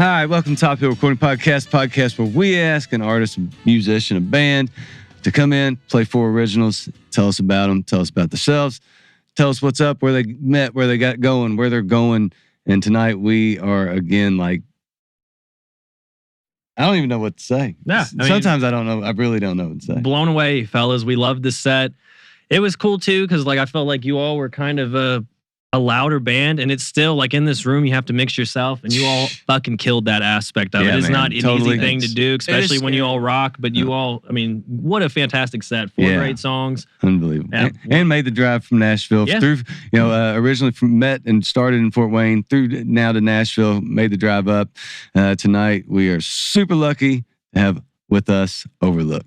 Hi, welcome to Top Hill Recording Podcast where we ask an artist, a musician, a band to come in, play 4 originals, tell us about them, tell us about themselves, tell us what's up, where they met, where they got going, where they're going. And tonight we are again like, I don't even know what to say. Yeah, sometimes I don't know. I really don't know what to say. Blown away, fellas. We loved this set. It was cool too because I felt like you all were kind of a louder band, and it's still like in this room you have to mix yourself, and you all fucking killed that aspect of it. It's not an easy thing to do, especially when you all rock. But you all, what a fantastic set! 4 great songs, unbelievable, and made the drive from Nashville through. Originally met and started in Fort Wayne, through now to Nashville. Made the drive up. Tonight we are super lucky to have with us Overlook.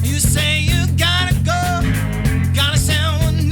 You say you gotta go, gotta send one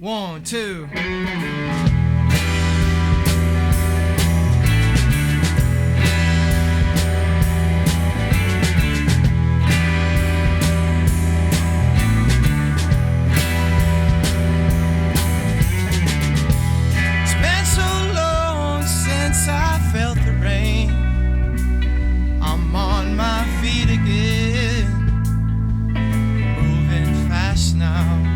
1, 2. It's been so long since I felt the rain. I'm on my feet again, moving fast now.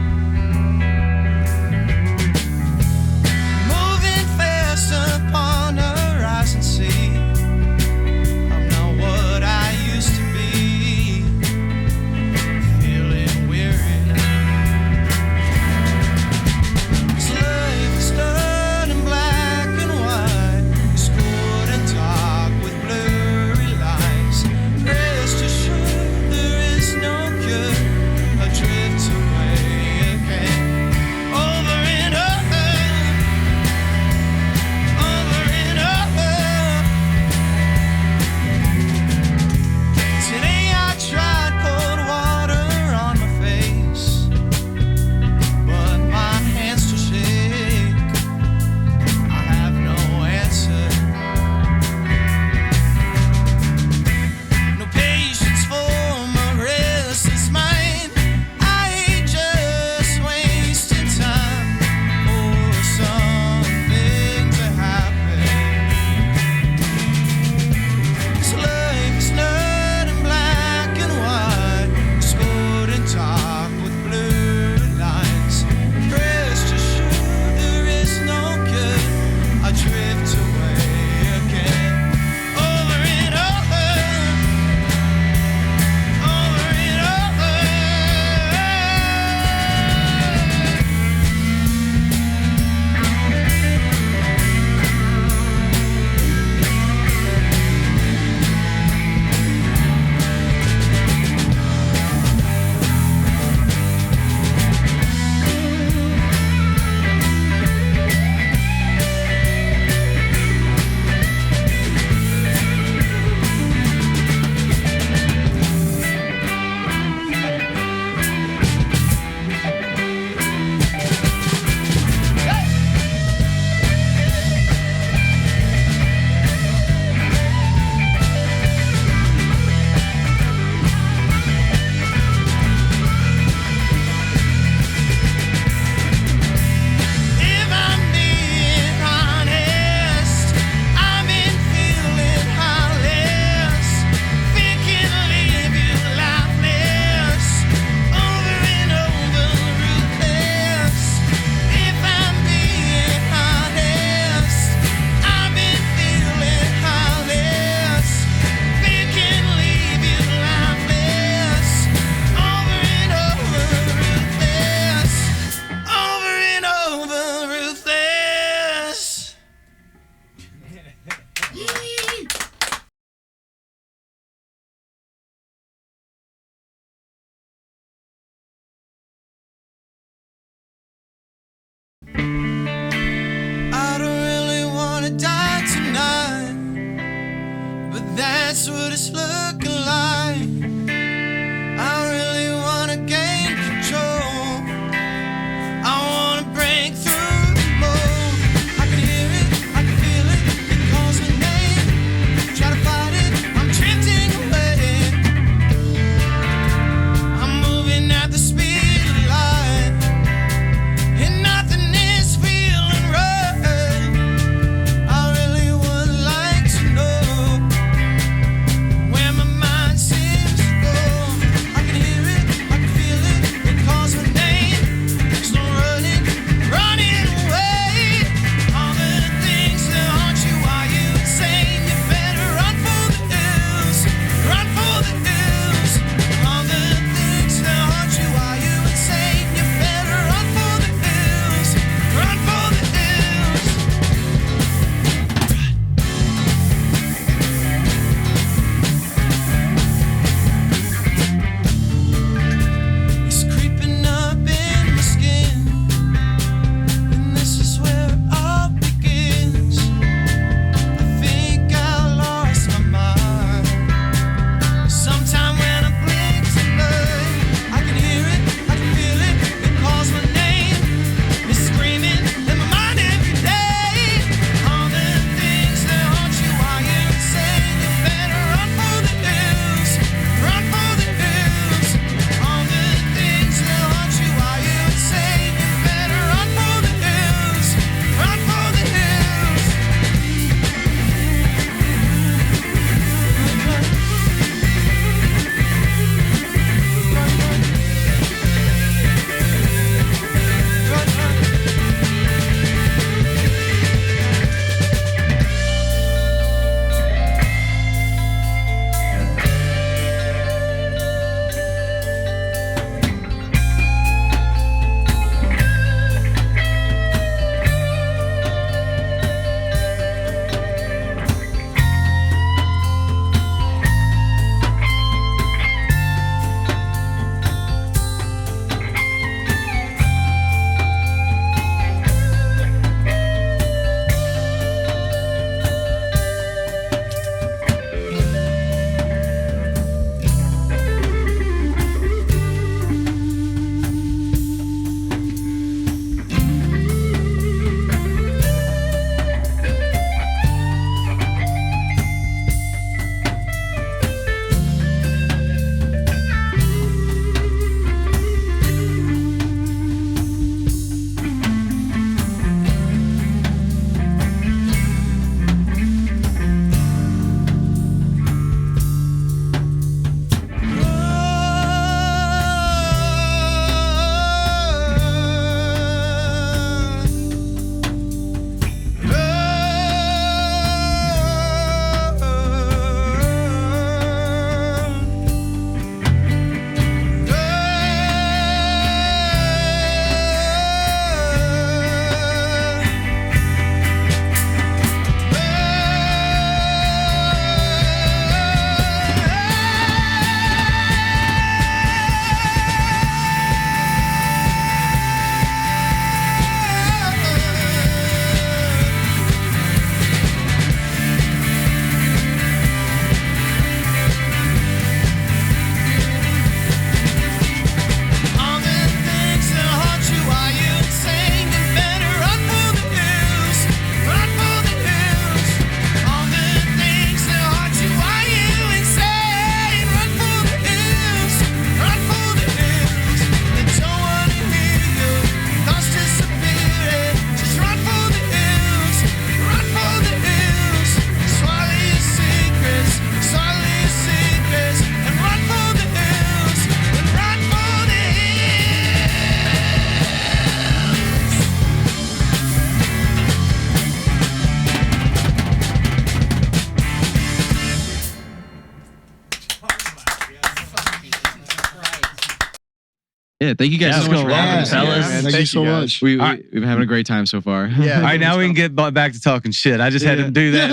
Yeah, thank you guys so much for having us, fellas. man. Thank you so much. We've been having a great time so far. Yeah. All right, now we can get back to talking shit. I just had to do that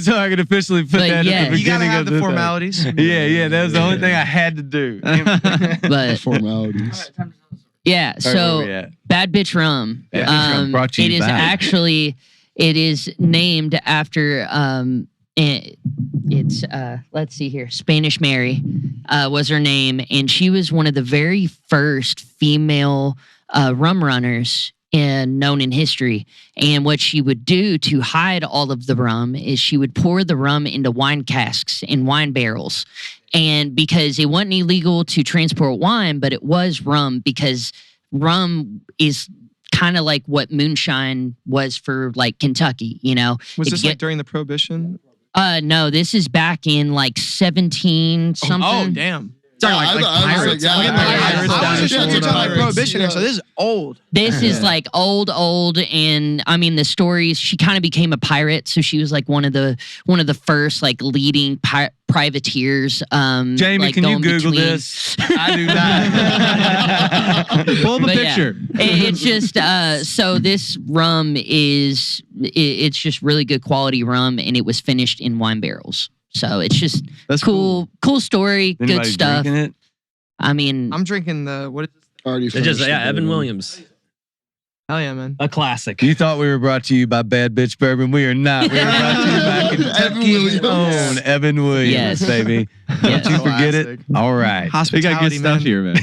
so I could officially put that at the You gotta beginning have of the the formalities. thing. Yeah, that was the only thing I had to do. But Formalities. yeah, All right, where we so at? Bad Bitch Rum. Bad Bitch Rum brought you It is back. actually, it is named after it's let's see here, Spanish Mary was her name, and she was one of the very first female rum runners known in history. And what she would do to hide all of the rum is she would pour the rum into wine casks and wine barrels. And because it wasn't illegal to transport wine, but it was rum, because rum is kind of like what moonshine was for like Kentucky, you know? Was If this you like during the Prohibition? no, this is back in like 17 something. Oh, damn. I was pirates. like, yeah, I pirates. was just talking like Prohibition here, Yeah. so this is old. This is like old, and I mean the stories. She kind of became a pirate, so she was like one of the first like leading privateers. Jamie, like can you going Google between- this? I do not. Pull the But yeah, picture. it's just so this rum it's just really good quality rum, and it was finished in wine barrels. So it's just That's cool story, good Anybody stuff. drinking it? I mean, I'm drinking the, what is this? Already It's just finished the Evan bourbon. Williams, Hell yeah, man. a classic. You thought we were brought to you by Bad Bitch Bourbon. We are not. We are brought to you by Evan Kentucky's Williams. own Evan Williams, Yes. baby. Yes. Don't you forget it. Classic. All right. We Hospitality, got good stuff man. here, man.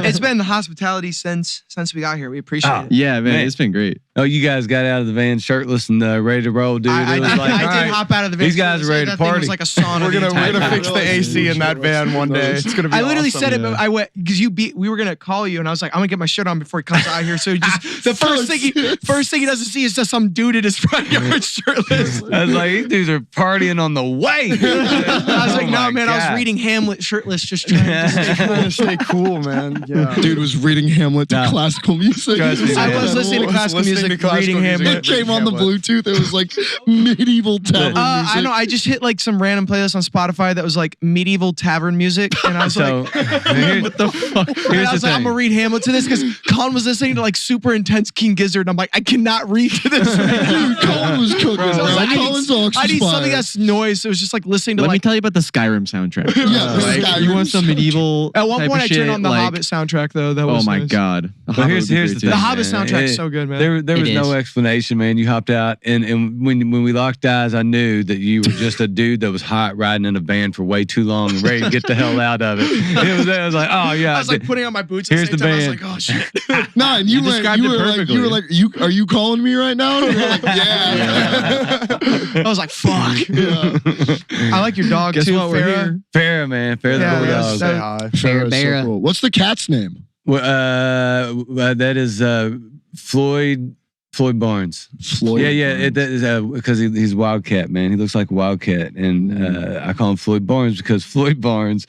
It's been hospitality since we got here. We appreciate it. Yeah, man, Man. it's been great. Oh, you guys got out of the van shirtless and ready to roll, dude. I It was did, like, I all did right. hop out of the van. These guys are ready to That thing party. was like a sauna. We're the gonna entire fix time. the AC in that van one day. It's gonna be. I literally awesome. said it, but I went because we were gonna call you, and I was like, I'm gonna get my shirt on before he comes out here. So he just the first thing he doesn't see is just some dude in his front yard shirtless. I was like, these dudes are partying on the way. I was like, Oh no, my man, I God. was reading Hamlet shirtless, just trying to stay Trying to stay cool, man. Yeah. Dude was reading Hamlet to Nah. classical music. Trust me, I man. was listening to classical listening music, to classical reading music. Hamlet. It came on the Bluetooth. It was like medieval tavern music. I know. I just hit like some random playlist on Spotify that was like medieval tavern music, and I was So, like, what the fuck? and Here's I was the like, I'm thing. gonna read Hamlet to this because Colin was listening to like super intense King Gizzard. And I'm like, I cannot read to this. Dude, Colin was cooking, bro. I was like, Colin's all I need something inspired. that's noise. So it was just like listening to Let me like. tell you about the Skyrim soundtrack. Yeah, the Like, Skyrim you want some soundtrack. medieval At one type point, of I shit, turned on the like, Hobbit soundtrack though. That Oh was my nice. god. But here's the thing. The Hobbit man. soundtrack's so good, man. There was It no is. explanation, man. You hopped out, and when we locked eyes, I knew that you were just a dude that was hot riding in a van for way too long and ready to get the hell out of it. I was like, oh yeah. I was like putting on my boots. At Here's the same the time. I band. was like, oh shit. Nah, and you described it perfectly. are you calling me right now? And we were like, yeah. I was like, fuck. Yeah. I like your dog Guess too, what? We're Farrah. here. Farrah, man. Farrah Yeah, the yeah, bulldog. so- Farrah's Farrah. so cool. What's the cat's name? Well, that is Floyd Barnes. Floyd. Yeah. That is because he's a wildcat, man. He looks like a wildcat, and I call him Floyd Barnes because Floyd Barnes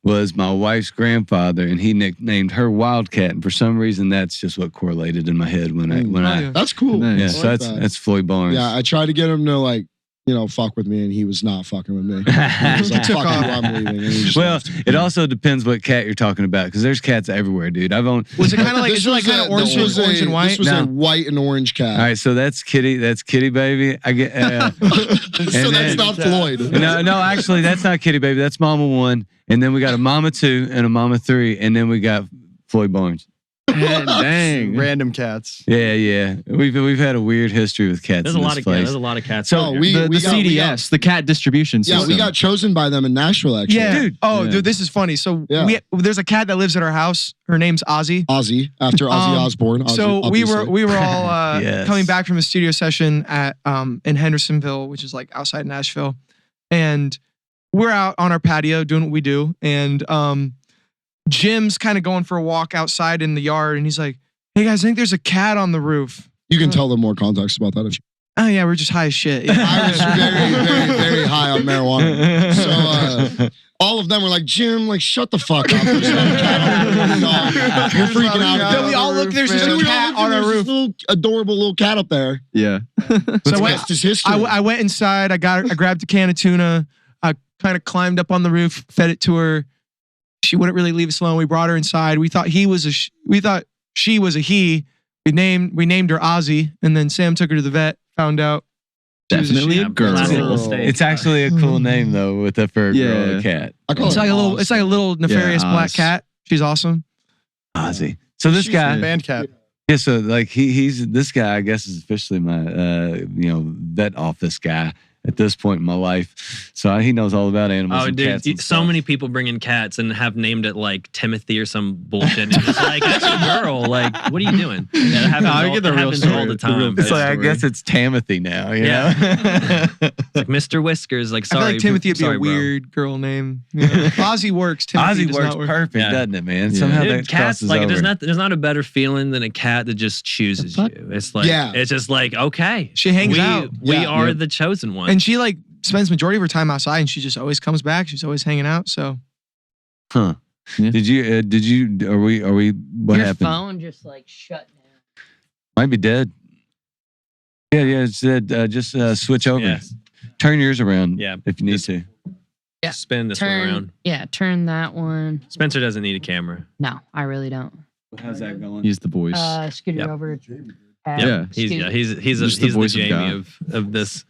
was my wife's grandfather, and he nicknamed her Wildcat, and for some reason that's just what correlated in my head when I That's cool. Nice. yeah. I So like that's that. that's Floyd Barnes. Yeah, I tried to get him to like, fuck with me, and he was not fucking with me. He was like, Took fuck off. you, I'm leaving. And he just Well, left. it also depends what cat you're talking about because there's cats everywhere, dude. I've owned. Was it kind of like? This Is it like was kind a- of orange, this was orange a- and white? This was No. a white and orange cat. All right, so that's Kitty. That's Kitty Baby. I get. So that's then- not Floyd. No, actually, that's not Kitty Baby. That's Mama 1, and then we got a Mama 2 and a Mama 3, and then we got Floyd Barnes. Dang. Random cats. Yeah. We've had a weird history with cats. There's in a this lot of place. cats. There's a lot of cats. So, Oh, here. we The got- CDS, the cat distribution Yeah, system. we got chosen by them in Nashville, actually. Yeah, Dude. Oh, Yeah. dude, this is funny. So Yeah. there's a cat that lives at our house. Her name's Ozzy. Ozzy, after Ozzy Osbourne. Ozzy, So obviously. we were all Yes. coming back from a studio session at in Hendersonville, which is like outside Nashville, and we're out on our patio doing what we do, and Jim's kind of going for a walk outside in the yard, and he's like, "Hey guys, I think there's a cat on the roof." You can tell them more context about that. If you, Oh yeah, we're just high as shit. I was very, very high on marijuana. So all of them were like, Jim, like, shut the fuck up. There's not a cat on the roof. No, you're freaking out. Then we all look. There's just And a we all cat looked, on and our there's roof. this little adorable little cat up there. Yeah. So I went, That's his history. I went inside. I grabbed a can of tuna. I kind of climbed up on the roof, fed it to her. she wouldn't really leave us alone. We brought her inside. We thought she was a he. We named her Ozzy, and then Sam took her to the vet. Found out she was Definitely she. a girl. Classic mistake. It's actually a cool name though, with a for a girl and a cat. I call It's it like Oz. it's like a little nefarious Yeah, black Oz. cat. She's awesome. Ozzy. So this guy, Band cat. yeah. So like he's this guy. I guess is officially my vet office guy at this point in my life. So he knows all about animals Oh, and dude, cats. And so stuff. many people bring in cats and have named it like Timothy or some bullshit. And it's like, that's a girl. Like, what are you doing? That happens, No, I all, get the that real happens story, all the the time. real It's like I story. guess it's Timothy now. You Yeah. know. It's like Mr. Whiskers. Like, I sorry. feel like Timothy would be sorry, a bro. weird girl name. You know? Ozzy works. Timothy Ozzy does works not work. perfect, Yeah. doesn't it, man? Yeah. Somehow Dude, that cats, crosses like, over. there's not a better feeling than a cat that just chooses Fuck. you. It's like, Yeah. it's just like, okay. She hangs out. We Yeah. are Yep. the chosen one. And she like spends majority of her time outside, and she just always comes back. She's always hanging out. So Huh? Yeah. Did you? Are we? What Your happened? phone just like shut down. Might be dead. Yeah, it's dead. Just switch over. Yeah. Turn yours around. Yeah. if you need Just- to. Yeah. Spin this one around. Turn that one. Spencer doesn't need a camera. No, I really don't. How's that going? He's the voice. Scoot it Yep. over. Yeah. He's Scoot. he's Just the the voice of Jamie God. of this.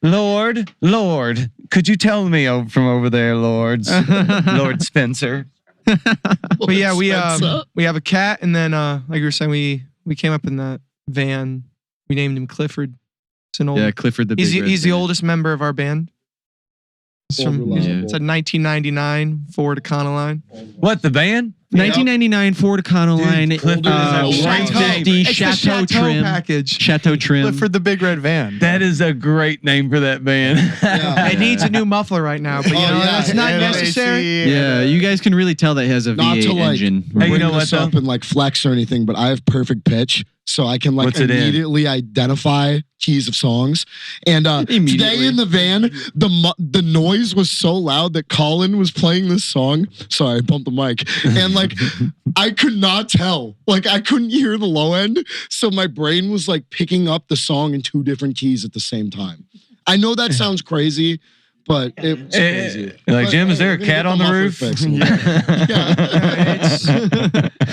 Lord, could you tell me from over there, Lords, Lord Spencer? But yeah, we Spencer. we have a cat, and then like you were saying, we came up in that van. We named him Clifford. It's an old. Yeah, Clifford the Big Red he's the Van. oldest member of our band. It's from Reliable. it's a 1999 Ford Econoline. What, the van? 1999 Ford Econoline, Dude, Clifford is a Chateau. 150 It's the Chateau Chateau trim. package. Chateau trim. Clifford the Big Red Van. That is a great name for that van. Yeah. It needs a new muffler right now, but you Oh, know yeah. that's not Yeah, necessary. Yeah, you guys can really tell that he has a Not V8 to, like, engine. Hey, you Bring know what, this though? up and like flex or anything, but I have perfect pitch, so I can like What's it in? immediately identify keys of songs. And today Immediately. in the van, the noise was so loud that Colin was playing this song. Sorry, I bumped the mic, and like I could not tell, like I couldn't hear the low end, so my brain was like picking up the song in two different keys at the same time. I know that sounds crazy, but it's crazy. Like, But, Jim, is hey, there a we're gonna cat get on the muffler roof? fixed.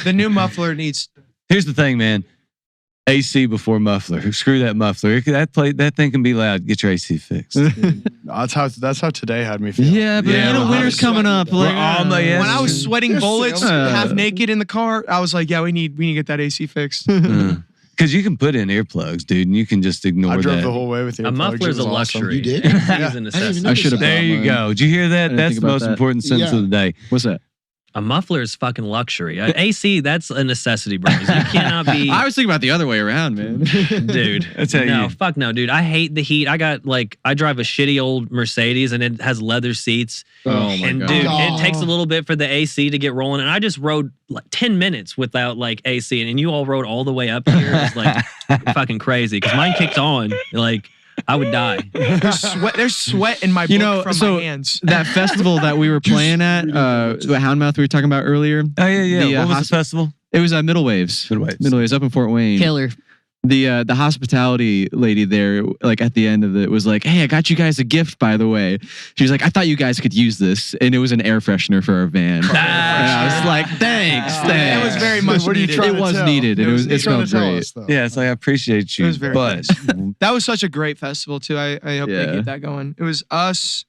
The new muffler needs. Here's the thing, man. AC before muffler. Screw that muffler. That thing can be loud. Get your AC fixed. That's how today had me feel. Yeah, but Yeah, you know, well, winter's coming up. We're Like, on the- yes. When I was sweating bullets, Uh, half naked in the car, I was like, "Yeah, we need to get that AC fixed." Because you can put in earplugs, dude, and you can just ignore I drove that. the whole way with you. A muffler's a luxury. You did? AC Yeah. is a I necessity. didn't I should have. There you go. Did you hear that? didn't That's think the about most that. important sentence Yeah. of the day. What's that? A muffler is fucking luxury. AC, that's a necessity, bros. You cannot be, I was thinking about the other way around, man. dude. That's how No, you. fuck no, dude. I hate the heat. I drive a shitty old Mercedes and it has leather seats. Oh my And god. dude, Oh. it takes a little bit for the AC to get rolling. And I just rode like 10 minutes without like AC. And you all rode all the way up here. It's like fucking crazy. Because mine kicked on. Like, I would die. There's sweat in my book You know, from so- my hands. That festival that we were playing at, the Houndmouth we were talking about earlier, Oh yeah, yeah. The, what was hosp- the festival? it was Middle Waves. Middle Waves. Up in Fort Wayne. Killer. The hospitality lady there, like at the end of it, was like, "Hey, I got you guys a gift, by the way." She was like, "I thought you guys could use this," and it was an air freshener for our van. And I was like, "Thanks, thanks." It was very much What are you needed. trying It to was tell? needed, and it You're trying smelled to tell great. us, though. Yeah, it's like I appreciate you, It was very but That was such a great festival too. I hope they Yeah. get that going. It was us,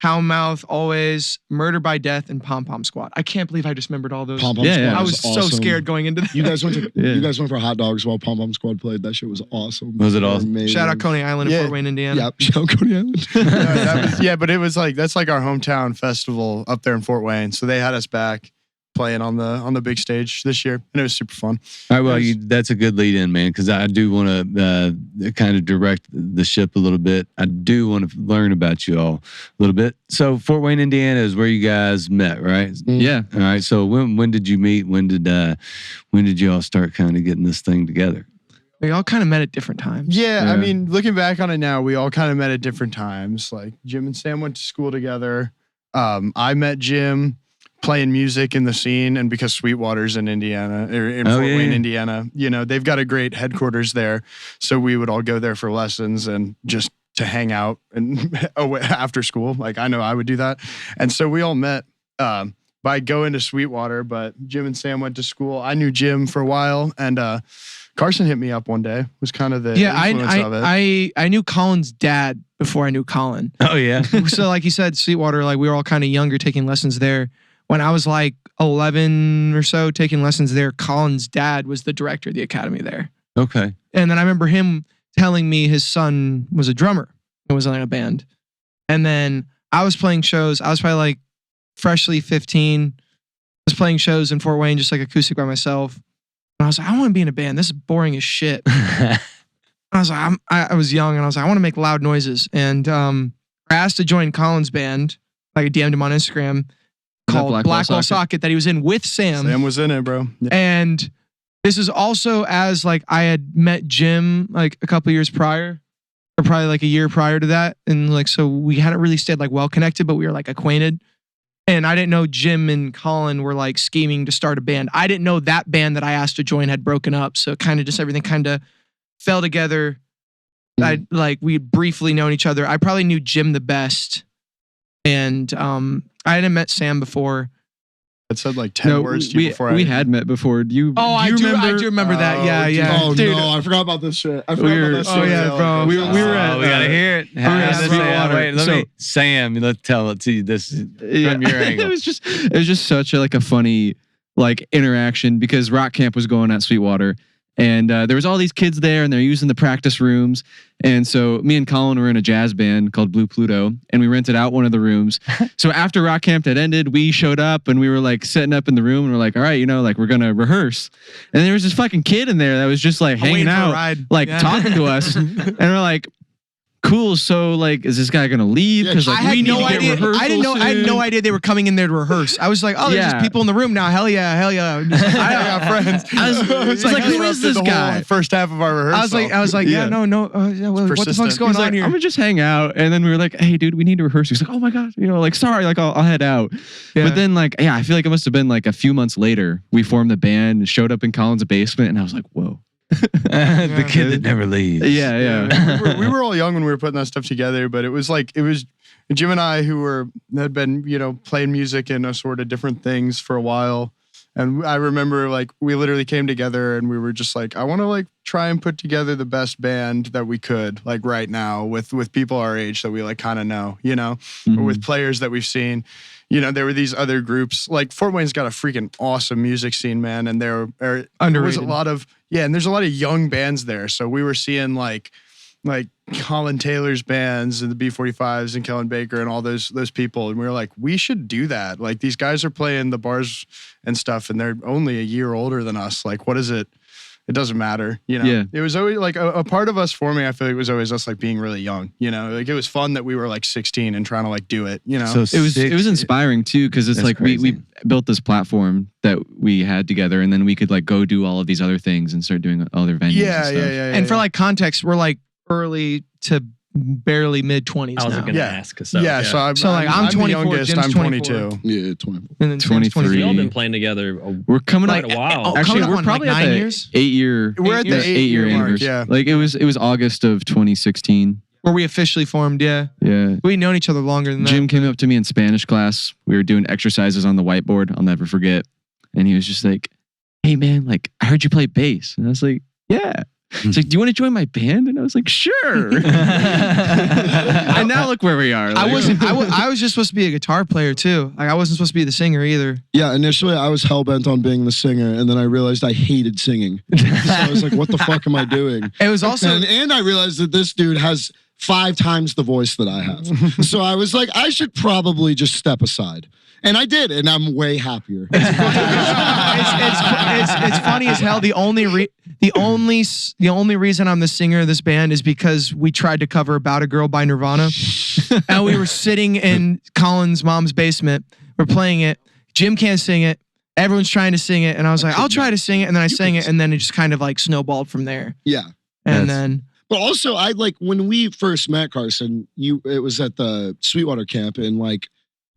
Houndmouth, Always, Murder by Death, and Pom Pom Squad. I can't believe I just remembered all those. Pom Pom Yeah, Squad yeah. I was so awesome. scared going into that. You guys went to Yeah. you guys went for hot dogs while Pom Pom Squad played. That shit was awesome. Was it awesome? Amazing. Shout out Coney Island in Yeah. Fort Wayne, Indiana. Yep. Shout out Coney Island. No, that was, yeah, but it was like that's like our hometown festival up there in Fort Wayne. So they had us back playing on the big stage this year, and it was super fun. all right. Well, that's a good lead in, man, because I do want to kind of direct the ship a little bit. I do want to learn about you all a little bit. So, Fort Wayne, Indiana, is where you guys met, right? Yeah. All right. So, when did you meet? When did you all start kind of getting this thing together? We all kind of met at different times. Yeah, Yeah. I mean, looking back on it now, we all kind of met at different times. Like Jim and Sam went to school together. I met Jim playing music in the scene, and because Sweetwater's in Indiana, or in Oh, Fort yeah, Wayne, yeah. Indiana, you know, they've got a great headquarters there. So we would all go there for lessons and just to hang out and after school. Like I know I would do that. And so we all met by going to Sweetwater, but Jim and Sam went to school. I knew Jim for a while, and Carson hit me up one day. Was kind of the influence of it. I knew Colin's dad before I knew Colin. Oh yeah. So like you said, Sweetwater, like we were all kind of younger taking lessons there. When I was like 11 or so taking lessons there, Colin's dad was the director of the academy there. Okay. And then I remember him telling me his son was a drummer and was in a band. And then I was playing shows. I was probably like freshly 15. I was playing shows in Fort Wayne, just like acoustic by myself. And I was like, I want to be in a band. This is boring as shit. I was like, I was young and I was like, I want to make loud noises. And I asked to join Colin's band. Like I DM'd him on Instagram called Blackwell Socket that he was in with Sam. Sam was in it, bro. Yeah. And this is also as like I had met Jim like a couple years prior, or probably like a year prior to that. And like, so we hadn't really stayed like well connected, but we were like acquainted. And I didn't know Jim and Colin were like scheming to start a band. I didn't know that band that I asked to join had broken up. So kind of just everything kind of fell together. We had briefly known each other. I probably knew Jim the best. And I hadn't met Sam before. It said like 10 words to you before we had met before. Do you? I do remember that. Yeah. Oh Dude, no, I forgot about this shit. I forgot about that shit. Oh yeah, bro. We were at. We gotta hear it. we were at Sweetwater. Wait, let me. Sam, let's tell it to you. This from your angle. it was just such a funny like interaction because rock camp was going at Sweetwater. And there was all these kids there and they're using the practice rooms. And so me and Colin were in a jazz band called Blue Pluto and we rented out one of the rooms. So after rock camp had ended, we showed up and we were like setting up in the room and we're like, all right, like we're going to rehearse. And there was this fucking kid in there that was just like hanging out, like talking to us. And we're like, cool. So like, is this guy gonna leave? Because like we need to get rehearsal. I had no idea they were coming in there to rehearse. I was like, oh, there's just people in the room now. Hell yeah. I got friends. I was like, who is this guy? First half of our rehearsal. I was like, yeah, no. What the fuck's going on here? I'm gonna just hang out. And then we were like, hey, dude, we need to rehearse. He's like, oh my god, like sorry, like I'll head out. Yeah. But then like, I feel like it must have been like a few months later. We formed the band, showed up in Colin's basement, and I was like, whoa. The kid that never leaves. Yeah. we were all young when we were putting that stuff together, but it was Jim and I who had been playing music and sort of different things for a while. And I remember like we literally came together and we were just like, I want to like try and put together the best band that we could like right now with people our age that we like kind of know, or with players that we've seen. There were these other groups. Like Fort Wayne's got a freaking awesome music scene, man, and there was a lot of and there's a lot of young bands there. So we were seeing like Colin Taylor's bands and the B45s and Kellen Baker and all those people, and we were like, we should do that. Like these guys are playing the bars and stuff, and they're only a year older than us. Like, what is it? It doesn't matter, Yeah. It was always like a part of us forming. I feel like it was always us like being really young, Like it was fun that we were like 16 and trying to like do it, So it was inspiring too because it's like we built this platform that we had together, and then we could like go do all of these other things and start doing other venues. Yeah. And for like context, we're like early to barely mid 20s. I was now. going to ask. So I'm 24. The youngest, Jim's I'm 22. 24. Yeah, 24. And then 23. We've all been playing together. We're coming quite a while. Actually, we're on probably like at 9 the years. 8 year. We're at the 8 year mark. anniversary. Yeah, like it was August of 2016. Where we officially formed. Yeah. We'd known each other longer than that. Jim came up to me in Spanish class. We were doing exercises on the whiteboard. I'll never forget. And he was just like, hey man, like I heard you play bass. And I was like, yeah. He's like, do you want to join my band? And I was like, sure. And now look where we are. Like, I was just supposed to be a guitar player too. Like I wasn't supposed to be the singer either. Yeah, initially I was hell-bent on being the singer, and then I realized I hated singing. So I was like, what the fuck am I doing? It was also... And I realized that this dude has 5 times the voice that I have. So I was like, I should probably just step aside. And I did, and I'm way happier. It's funny as hell. The only reason I'm the singer of this band is because we tried to cover "About a Girl" by Nirvana, and we were sitting in Colin's mom's basement. We're playing it. Jim can't sing it. Everyone's trying to sing it, and I was like, I'll try to sing it, and then I sang it, and then it just kind of like snowballed from there. Yeah, But also, I like when we first met Carson. It was at the Sweetwater camp, and like.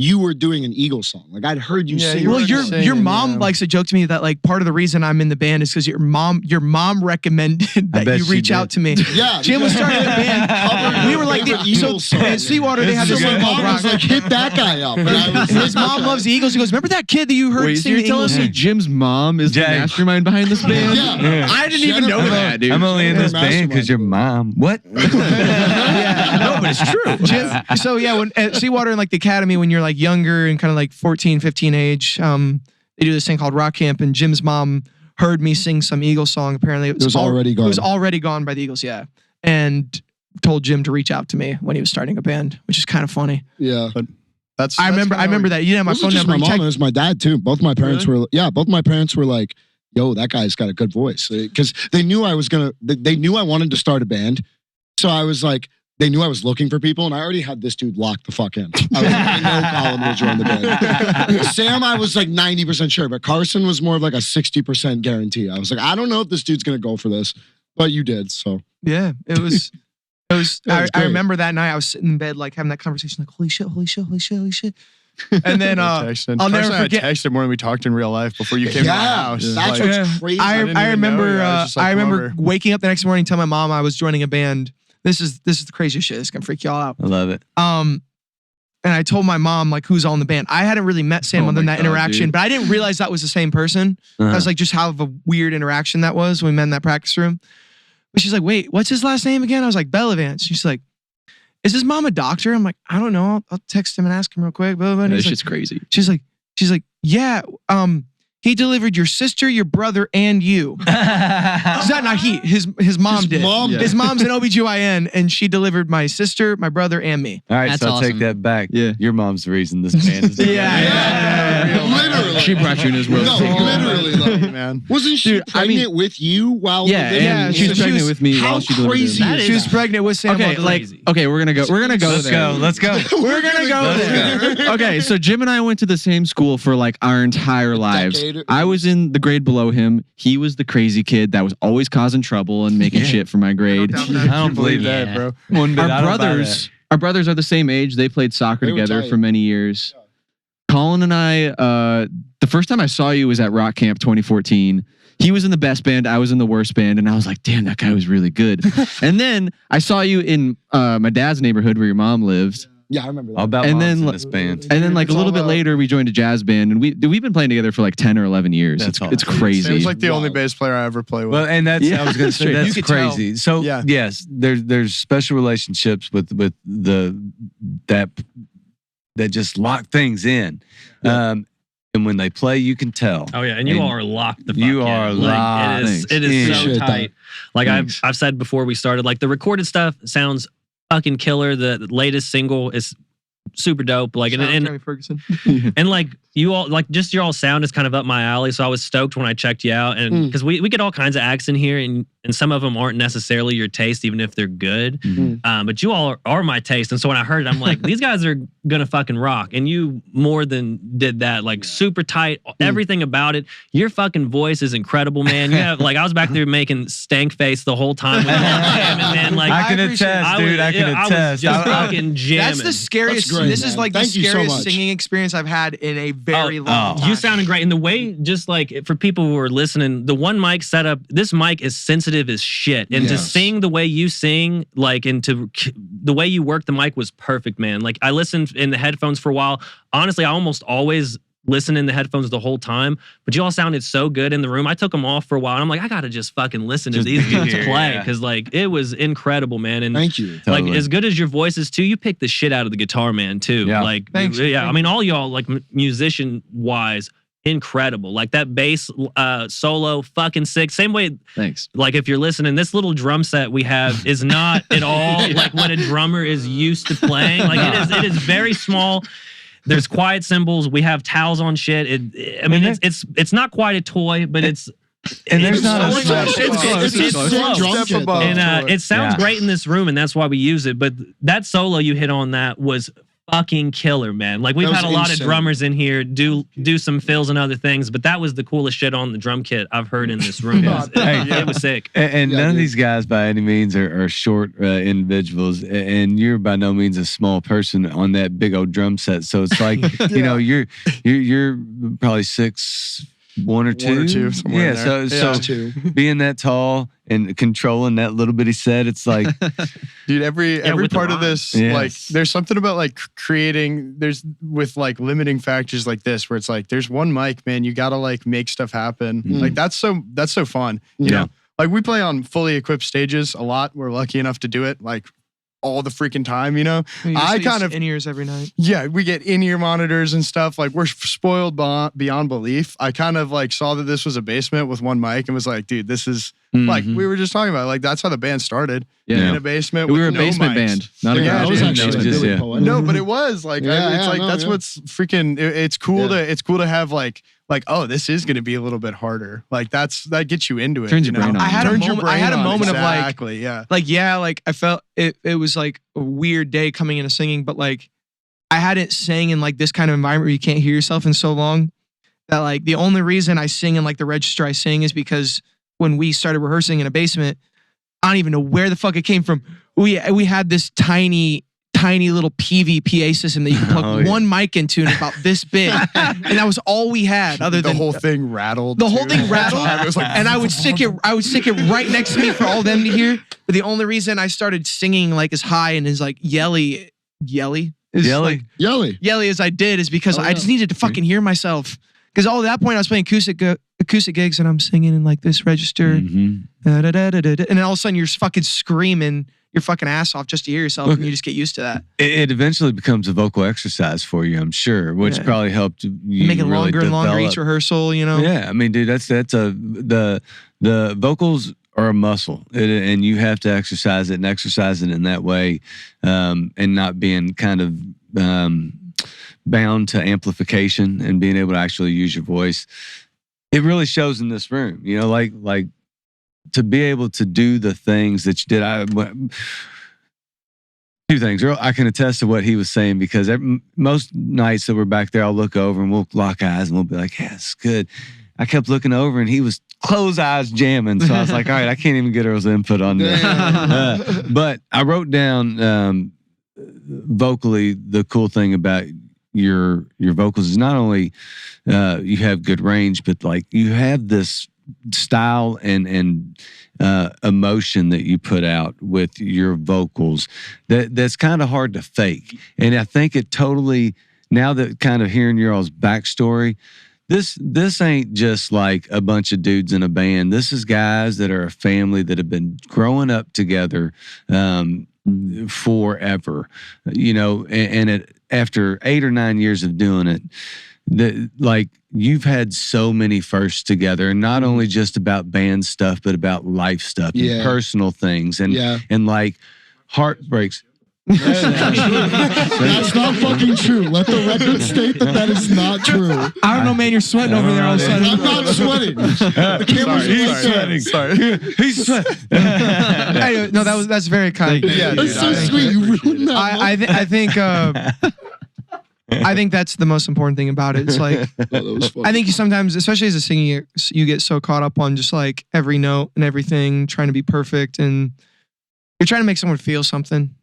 you were doing an Eagles song. Like I'd heard you sing. Well, your singing, mom likes to joke to me that like part of the reason I'm in the band is because your mom recommended that bet you she reach did. out to me. Yeah, Jim was starting the band. We were like, at Sweetwater they have so this my thing called mom rock. was like, hit that guy up. And I was His mom loves the Eagles. He goes, remember that kid that you heard Wait, so sing you're the telling Eagles? me Jim's mom is the Jay. mastermind behind this band? Yeah. I didn't even know Jennifer. that, dude. I'm only in this band because your mom. What? Yeah, no, but it's true. So yeah, when at Sweetwater in like the academy, when you're like younger and kind of like 14, 15 age, they do this thing called rock camp, and Jim's mom heard me sing some Eagles song. Apparently, it was already gone. It was already gone by the Eagles, yeah, and told Jim to reach out to me when he was starting a band, which is kind of funny. Yeah. I remember that. You didn't have my It phone wasn't just number. my You mom, text- it was my dad too. Both my parents were like, yo, that guy's got a good voice. Because they knew I was they knew I wanted to start a band. So I was like, they knew I was looking for people, and I already had this dude locked the fuck in. I know Colin will join the band. Sam, I was like 90% sure, but Carson was more of like a 60% guarantee. I was like, I don't know if this dude's gonna go for this, but you did. So Yeah, it was. It was. Yeah, it was I great. remember that night. I was sitting in bed, like having that conversation, like holy shit, holy shit, holy shit, holy shit. And then I'll never forget. I texted more than we talked in real life before you came to my house. that's Like, what's crazy. I didn't even remember. know you. I was just like, I remember whoever. waking up the next morning, telling my mom I was joining a band. This is the craziest shit. It's gonna freak y'all out. I love it. And I told my mom like who's all in the band. I hadn't really met Sam Oh other than my that God, interaction, dude. but I didn't realize that was the same person. I was like, just how of a weird interaction that was when we met in that practice room. But she's like, wait, what's his last name again? I was like, Bellavance. She's like, is his mom a doctor? I'm like, I don't know. I'll text him and ask him real quick. Blah, blah, blah. And This he's like, shit's crazy. she's like, yeah. He delivered your sister, your brother, and you. Is that not he? His mom did. mom His mom's an OBGYN, and she delivered my sister, my brother, and me. All right, That's so I'll take awesome. that back. Yeah. Your mom's the reason this band is Literally. She brought you in his world. No, literally. Though. man. Wasn't she Dude, I mean- pregnant with you while Yeah, living? and Yeah, she was so pregnant with me how while she delivered crazy him. is She was pregnant with Sam. Okay, while like, delivering. okay, we're gonna go Let's there. go. Let's go. We're gonna go there. Okay, so Jim and I went to the same school for like our entire lives. decade. I was in the grade below him. He was the crazy kid that was always causing trouble and making shit for my grade. doubt that. I don't believe Yeah. that, bro. One bit. I Our don't buy brothers are the same age. They played soccer They were together tight. for many years. Colin and I, the first time I saw you was at Rock Camp 2014. He was in the best band, I was in the worst band, and I was like, damn, that guy was really good. And then I saw you in my dad's neighborhood where your mom lived. Yeah, I remember that. that. All about And moms then, in like- this band. And then like a It's little all bit about- later, we joined a jazz band, and we've been playing together for like 10 or 11 years. That's It's awesome. crazy. Sam's like the only Wild. bass player I ever play with. Well, and that's I was gonna say straight. that's You could tell. crazy. So Yeah. yes, there's special relationships with that just lock things in. And when they play, you can tell. Oh yeah, and you And all are locked the fuck you in. are Like, locked it is in. so Appreciate tight. Like I've said before we started, like the recorded stuff sounds fucking killer. The latest single is super dope. Like Shout out and Jeremy Ferguson. and like you all, like just your all sound is kind of up my alley. So I was stoked when I checked you out, and because we get all kinds of acts in here, and some of them aren't necessarily your taste, even if they're good. But you all are my taste, and so when I heard it, I'm like, these guys are gonna fucking rock, and you more than did that. Like super tight, everything about it. Your fucking voice is incredible, man. You have like I was back there making stank face the whole time. With jamming, man. Like I can appreciate it. attest, dude. I can I was attest. just fucking jamming. That's the scariest. That's great, this is man. like Thank the you so scariest much. singing experience I've had in a very long time. You sounded great. And the way, just like for people who are listening, the one mic setup, this mic is sensitive as shit. And to Yes. sing the way you sing, like, and the way you work the mic was perfect, man. Like, I listened in the headphones for a while. Honestly, I almost always listen in the headphones the whole time, but you all sounded so good in the room. I took them off for a while, and I'm like, I gotta just fucking listen to Just these dudes hear, play, yeah. because like it was incredible, man. And Thank you. like Totally. as good as your voice is too, you pick the shit out of the guitar, man, too. Yeah. Like, Thanks. yeah. I mean, all y'all like musician wise, incredible. Like that bass solo, fucking sick. Same way, Thanks. like if you're listening, this little drum set we have is not at all like what a drummer is used to playing. Like it is very small. There's quiet cymbals. We have towels on shit. I mean, it's not quite a toy, but it's. And there's not a It's small- close. It's close. It's It's a close. sick Close. drum Step kit, above. though. And it sounds Yeah. great in this room, and that's why we use it. But that solo you hit on that was fucking killer, man. Like we've That had a was lot insane. of drummers in here do some fills and other things, but that was the coolest shit on the drum kit I've heard in this room. It was sick. And Yeah, none of dude. these guys by any means are short individuals, and you're by no means a small person on that big old drum set. So it's like you know you're probably 6'1" or 2. 1 or 2, somewhere in there. So Too. being that tall and controlling that little bitty set, it's like Dude, every with the part of rhymes. this, Yes. like, there's something about like creating. There's with like limiting factors like this, where it's like there's one mic, man. You gotta like make stuff happen. Like that's so fun. You Yeah. know, like we play on fully equipped stages a lot. We're lucky enough to do it like all the freaking time. You know, I kind of in-ears every night. yeah, we get in-ear monitors and stuff. Like we're spoiled beyond belief. I kind of like saw that this was a basement with one mic and was like, dude, this is like we were just talking about. Like that's how the band started Yeah. in a basement. We with were a no basement mics. band, not a Yeah, I garage was dude. band. actually No, just- Billy yeah. Poet. No, but it was like Yeah, it's yeah, like no, that's yeah. what's freaking. It's cool Yeah. it's cool to have like oh, this is going to be a little bit harder. Like that gets you into it. Turns you your know? brain on. I had a Turns your moment. I brain had a on, moment of like, exactly, yeah. like I felt it was like a weird day coming into singing, but like I hadn't sang in like this kind of environment where you can't hear yourself in so long that like the only reason I sing in like the register I sing is because when we started rehearsing in a basement, I don't even know where the fuck it came from. We had this tiny little PV PA system that you could plug Oh, yeah. one mic into and it's about this big. And that was all we had other The than whole thing rattled. the whole too. thing rattled, It was like, and I would stick it right next to me for all them to hear. But the only reason I started singing like as high and as like yelly is Yelly. like, yelly as I did is because I just needed to fucking hear myself. Because all at that point I was playing acoustic gigs and I'm singing in like this register, Mhm. and then all of a sudden you're fucking screaming your fucking ass off just to hear yourself, and you just get used to that. It eventually becomes a vocal exercise for you, I'm sure, which Yeah. probably helped you Make it really longer and longer develop. each rehearsal, you know. Yeah, I mean, dude, the vocals are a muscle, and you have to exercise it in that way, and not being kind of bound to amplification and being able to actually use your voice. It really shows in this room, you know, like to be able to do the things that you did. Two things. Earl, I can attest to what he was saying because most nights that we're back there, I'll look over and we'll lock eyes and we'll be like, yeah, it's good. I kept looking over and he was closed eyes jamming. So I was like, all right, I can't even get Earl's input on this. But I wrote down vocally the cool thing about your vocals is not only you have good range, but like you have this style and emotion that you put out with your vocals that's kind of hard to fake. And I think it totally, now that kind of hearing your all's backstory, this ain't just like a bunch of dudes in a band. This is guys that are a family that have been growing up together forever, you know, and after 8 or 9 years of doing it, like you've had so many firsts together, and not only just about band stuff, but about life stuff and personal things and like heartbreaks. That's not fucking true. Let the record state that is not true. I don't know, man. You're sweating over there all of a sudden. I'm not sweating. The camera's right there. He's sweating. Anyway, no, that's very kind. Yeah, That's so sweet. You ruined that. I think that's the most important thing about it. It's like that was funny. I think you sometimes, especially as a singer, you get so caught up on just like every note and everything, trying to be perfect, and you're trying to make someone feel something.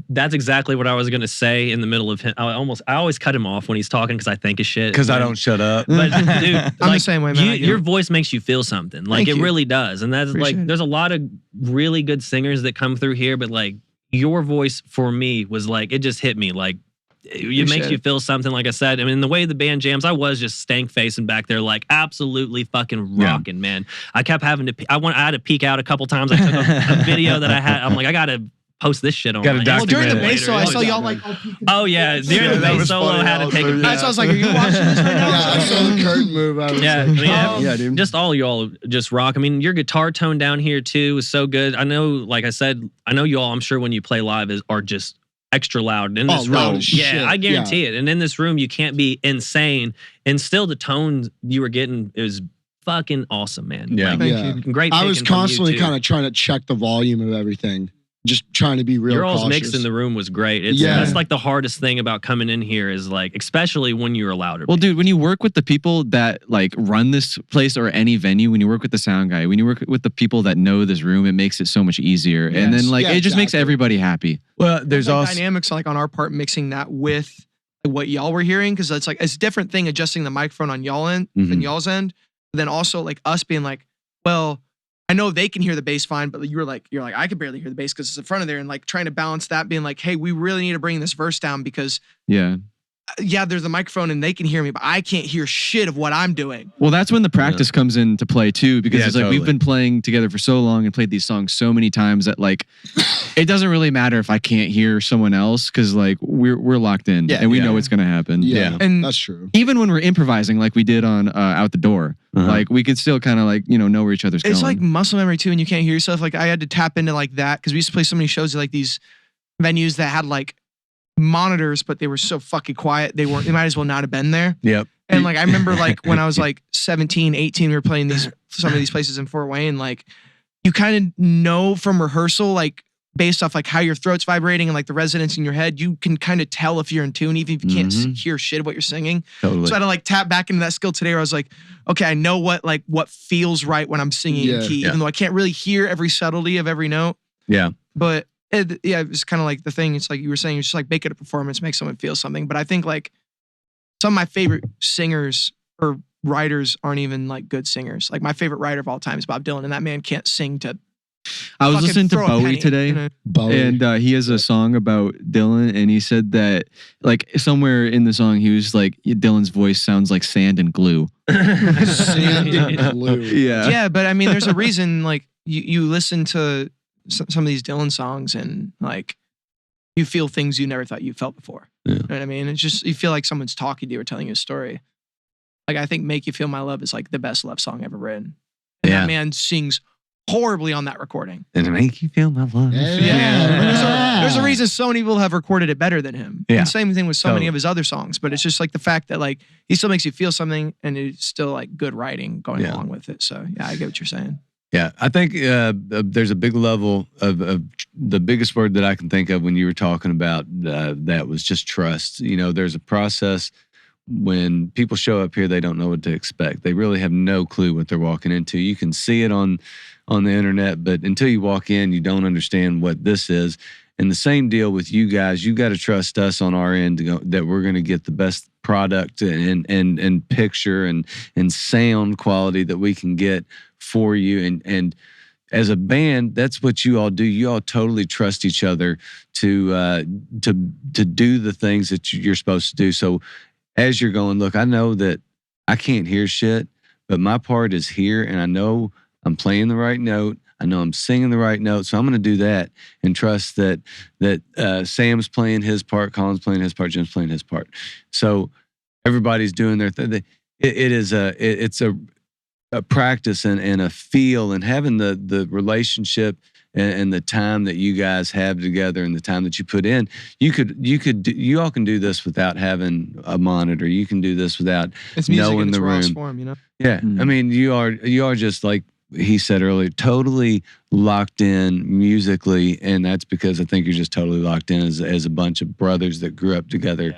That's exactly what I was gonna say in the middle of him. I always cut him off when he's talking because I think his shit. Because I don't shut up. But dude, I'm the same way, man. I get your it. voice makes you feel something. Like Thank it you. really does. And that's Appreciate like it. there's a lot of really good singers that come through here, but like your voice for me was like it just hit me. Like it makes you feel something. Like I said, I mean, the way the band jams, I was just stank facing back there, like absolutely fucking rocking, man. I kept having to. I had to peek out a couple times. I took a video that I had. I'm like, I gotta post this shit on. Gotta my document Well, during the it. bass solo, I saw y'all like. Oh yeah, during the that bass was solo, funny I had to take a also, peek. That's why I was like, are you watching this right now? Yeah, I saw the curtain move. I was Yeah, like, yeah, dude. just all y'all just rock. I mean, your guitar tone down here too is so good. I know, like I said, I know y'all. I'm sure when you play live are just extra loud in this loud room. as Yeah, shit. I guarantee it. And in this room, you can't be insane, and still the tone you were getting is fucking awesome, man. Yeah. Like, Thank Yeah. you. great. I was picking from you, constantly too. kind of trying to check the volume of everything. just trying to be real Your all's cautious. mix in the room was great. Yeah. That's like the hardest thing about coming in here is like, especially when you're a louder. Well, band. dude, when you work with the people that like run this place or any venue, when you work with the sound guy, when you work with the people that know this room, it makes it so much easier. And then like Yeah, it just makes exactly. everybody happy. Well, there's like also dynamics like on our part mixing that with what y'all were hearing, because it's like it's a different thing adjusting the microphone on y'all end than y'all's end. But then also like us being like, well, I know they can hear the bass fine, but you're like I can barely hear the bass because it's in front of there, and like trying to balance that, being like, hey, we really need to bring this verse down because Yeah. there's a microphone and they can hear me, but I can't hear shit of what I'm doing. Well, that's when the practice comes into play too, because Yeah, it's like totally. we've been playing together for so long and played these songs so many times that like it doesn't really matter if I can't hear someone else because like we're locked in Yeah, and we yeah. know what's gonna happen. Yeah, And that's true. Even when we're improvising like we did on Out the Door, like we could still kind of like know where each other's it's going. like muscle memory too, and you can't hear yourself. Like I had to tap into like that because we used to play so many shows at like these venues that had like monitors, but they were so fucking quiet. They might as well not have been there. Yep. And like I remember like when I was like 17, 18, we were playing some of these places in Fort Wayne. Like you kind of know from rehearsal, like based off like how your throat's vibrating and like the resonance in your head, you can kind of tell if you're in tune, even if you can't hear shit of what you're singing. Totally. So I had to like tap back into that skill today where I was like, okay, I know what feels right when I'm singing in Yeah. key, even though I can't really hear every subtlety of every note. Yeah. But it's kind of like the thing. It's like you were saying, it's just like make it a performance, make someone feel something. But I think like some of my favorite singers or writers aren't even like good singers. Like my favorite writer of all time is Bob Dylan, and that man can't sing to. I was fucking listening to throw a Bowie penny, today. you know? Bowie. And he has a song about Dylan, and he said that like somewhere in the song he was like Dylan's voice sounds like sand and glue. Sand and glue. Yeah. Yeah, but I mean, there's a reason. Like you listen to some of these Dylan songs, and like you feel things you never thought you felt before. Yeah. You know what I mean? It's just you feel like someone's talking to you or telling you a story. Like I think "Make You Feel My Love" is like the best love song ever written. And Yeah. that man sings horribly on that recording. And it make you feel my love. There's a reason so many people have recorded it better than him. Yeah. And same thing with so many Totally. of his other songs. But it's just like the fact that like he still makes you feel something, and it's still like good writing going Yeah. along with it. So yeah, I get what you're saying. Yeah, I think there's a big level of the biggest word that I can think of when you were talking about that was just trust. You know, there's a process when people show up here, they don't know what to expect. They really have no clue what they're walking into. You can see it on the internet, but until you walk in, you don't understand what this is. And the same deal with you guys. You got to trust us on our end to go, that we're going to get the best product and picture and sound quality that we can get for you. And as a band, that's what you all do. You all totally trust each other to do the things that you're supposed to do. So as you're going, look, I know that I can't hear shit, but my part is here, and I know I'm playing the right note. I know I'm singing the right note, so I'm going to do that and trust that Sam's playing his part, Colin's playing his part, Jim's playing his part. So everybody's doing their thing. It's a practice and a feel, and having the relationship and the time that you guys have together and the time that you put in. You all can do this without having a monitor. You can do this without It's music knowing in its the rawest room. form, you know? Yeah. I mean, you are just like he said earlier, totally locked in musically. And that's because I think you're just totally locked in as a bunch of brothers that grew up together,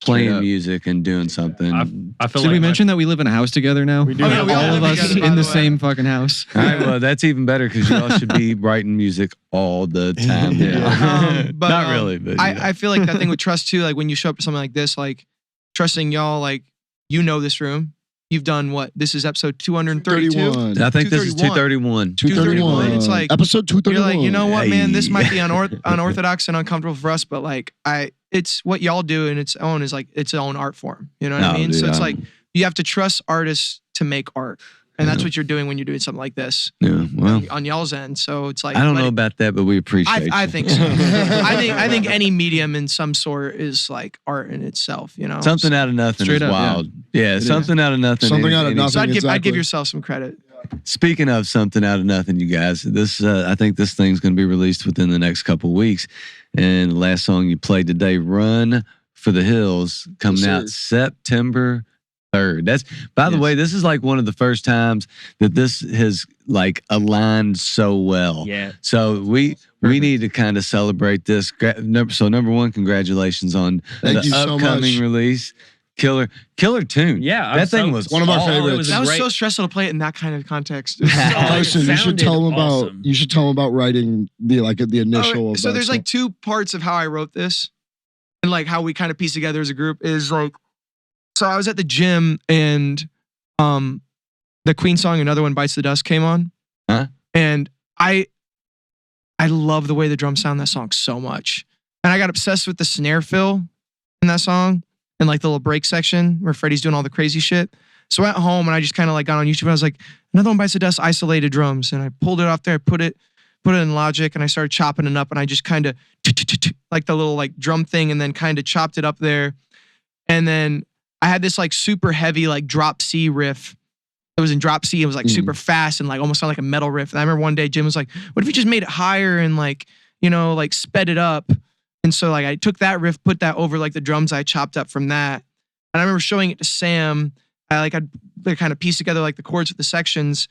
playing Straight up. music and doing something. I feel Did like we my- mention that we live in a house together now? We do. Oh, yeah, we all all of live us together, by in the the way. same fucking house. All right, well, that's even better because you all should be writing music all the time. But, Not really, but you know. I feel like that thing with trust too, like when you show up to something like this, like trusting y'all, like you know this room. You've done what? This is episode 232. 231. I think this is 231. 231. It's like episode 231. you're like, you know what, man? This might be Hey. unorthodox and uncomfortable for us, but like it's what y'all do in its own is like its own art form. You know what I No, mean? dude, So it's I- like you have to trust artists to make art, and that's what you're doing when you're doing something like this Yeah, well, on y'all's end. So it's like I don't let know it- about that, but we appreciate I you. think so. I think any medium in some sort is like art in itself. You know, Something out of nothing Straight is up, yeah. wild. Yeah, something out of nothing. Something out of nothing. So I'd give Exactly. yourself some credit. Speaking of something out of nothing, you guys, this I think this thing's going to be released within the next couple weeks. And the last song you played today, "Run for the Hills," coming Yes, out sir. September third. That's by the way, this is like one of the first times that this has like aligned so well. Yeah. So we need to kind of celebrate this. So number one, congratulations on Thank you the so upcoming much. release. Killer tune. Yeah, that thing was one of our favorites. It was That was great. so stressful to play it in that kind of context. Carson, you should sounded tell him awesome. about writing the initial. Oh, of so that there's song. like two parts of how I wrote this, and like how we kind of piece together as a group is like. So I was at the gym and, the Queen song "Another One Bites the Dust" came on, and I love the way the drums sound in that song so much, and I got obsessed with the snare fill in that song and like the little break section where Freddie's doing all the crazy shit. So I went home and I just kind of like got on YouTube and I was like, "Another One Bites the Dust" isolated drums, and I pulled it off there, I put it in Logic, and I started chopping it up, and I just kind of like the little like drum thing, and then kind of chopped it up there, and then I had this like super heavy like drop C riff. It was in drop C. It was like super fast and like almost sounded like a metal riff. And I remember one day Jim was like, "What if you just made it higher and like, like sped it up?" And so like I took that riff, put that over like the drums I chopped up from that. And I remember showing it to Sam. I'd kind of piece together like the chords with the sections,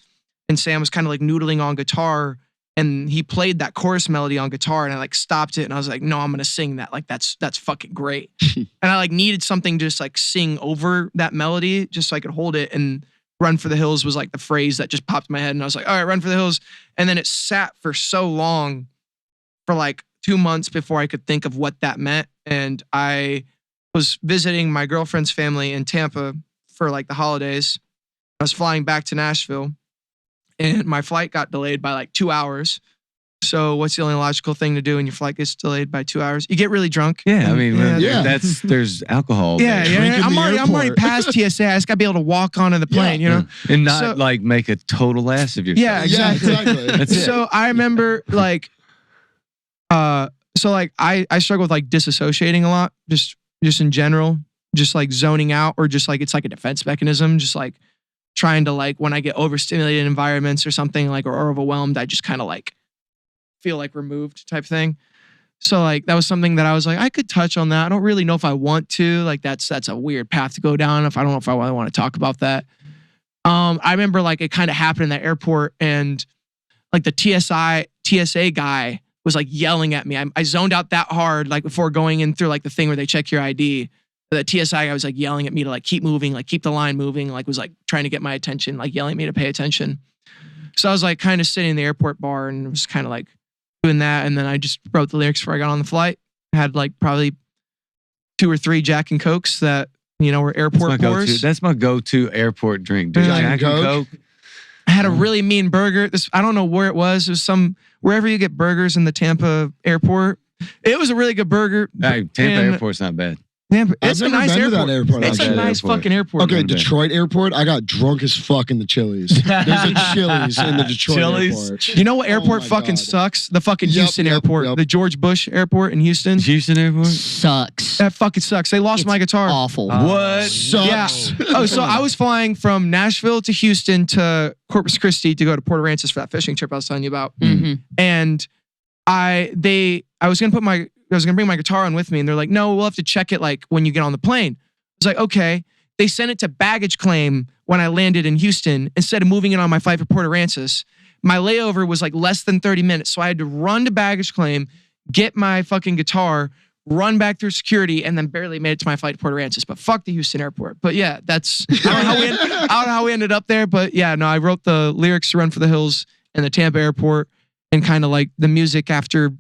and Sam was kind of like noodling on guitar, and he played that chorus melody on guitar, and I like stopped it and I was like, "No, I'm gonna sing that. Like that's fucking great." And I like needed something to just like sing over that melody just so I could hold it, and "Run for the Hills" was like the phrase that just popped in my head, and I was like, "All right, Run for the Hills." And then it sat for so long, for like 2 months before I could think of what that meant. And I was visiting my girlfriend's family in Tampa for like the holidays. I was flying back to Nashville, and my flight got delayed by like 2 hours. So what's the only logical thing to do when your flight gets delayed by 2 hours? You get really drunk. Yeah, I mean, Yeah. there's alcohol. Yeah, there. yeah. Drink in the I'm already airport. past TSA. I just gotta be able to walk onto the plane, you know? And not So- like make a total ass of yourself. Yeah, exactly. Yeah, exactly. That's it. So I remember like, I struggle with like disassociating a lot, just in general, just like zoning out, or just like it's like a defense mechanism, just like trying to like when I get overstimulated in environments or something like or overwhelmed, I just kind of like feel like removed type thing. So like that was something that I was like, I could touch on that. I don't really know if I want to. Like that's a weird path to go down. I don't know if I want to talk about that. I remember like it kind of happened in the airport, and like the TSA guy was like yelling at me. I zoned out that hard, like before going in through like the thing where they check your ID. The TSI guy was like yelling at me to like keep moving, like keep the line moving, like was like trying to get my attention, like yelling at me to pay attention. So I was like kind of sitting in the airport bar and was kind of like doing that. And then I just wrote the lyrics before I got on the flight. I had like probably 2 or 3 Jack and Cokes that, were airport pours. That's my go-to airport drink, dude. Jack Jack and and Coke? Coke. I had a really mean burger. I don't know where it was. It was wherever you get burgers in the Tampa airport. It was a really good burger. Hey, Tampa And- Airport's not bad. Tampa, I've it's a never nice been to airport. that airport. It's a I've been nice to that fucking airport. Okay, Okay. Detroit Airport. I got drunk as fuck in the Chili's. There's a Chili's in the Detroit Chili's? Airport. You know what airport my fucking God. sucks? The fucking Yep, Houston yep, airport. yep. The George Bush airport in Houston. Houston Airport? Sucks. That fucking sucks. They lost It's my guitar. Awful. What? Sucks. Oh, so I was flying from Nashville to Houston to Corpus Christi to go to Port Aransas for that fishing trip I was telling you about. hmm And I was gonna bring my guitar on with me, and they're like, "No, we'll have to check it like when you get on the plane." I was like, "Okay." They sent it to baggage claim when I landed in Houston instead of moving it on my flight for Port Aransas. My layover was like less than 30 minutes, so I had to run to baggage claim, get my fucking guitar, run back through security, and then barely made it to my flight to Port Aransas. But fuck the Houston airport. But yeah, I don't know how we ended up there. But yeah, no, I wrote the lyrics to "Run for the Hills" in the Tampa airport, and kind of like the music after.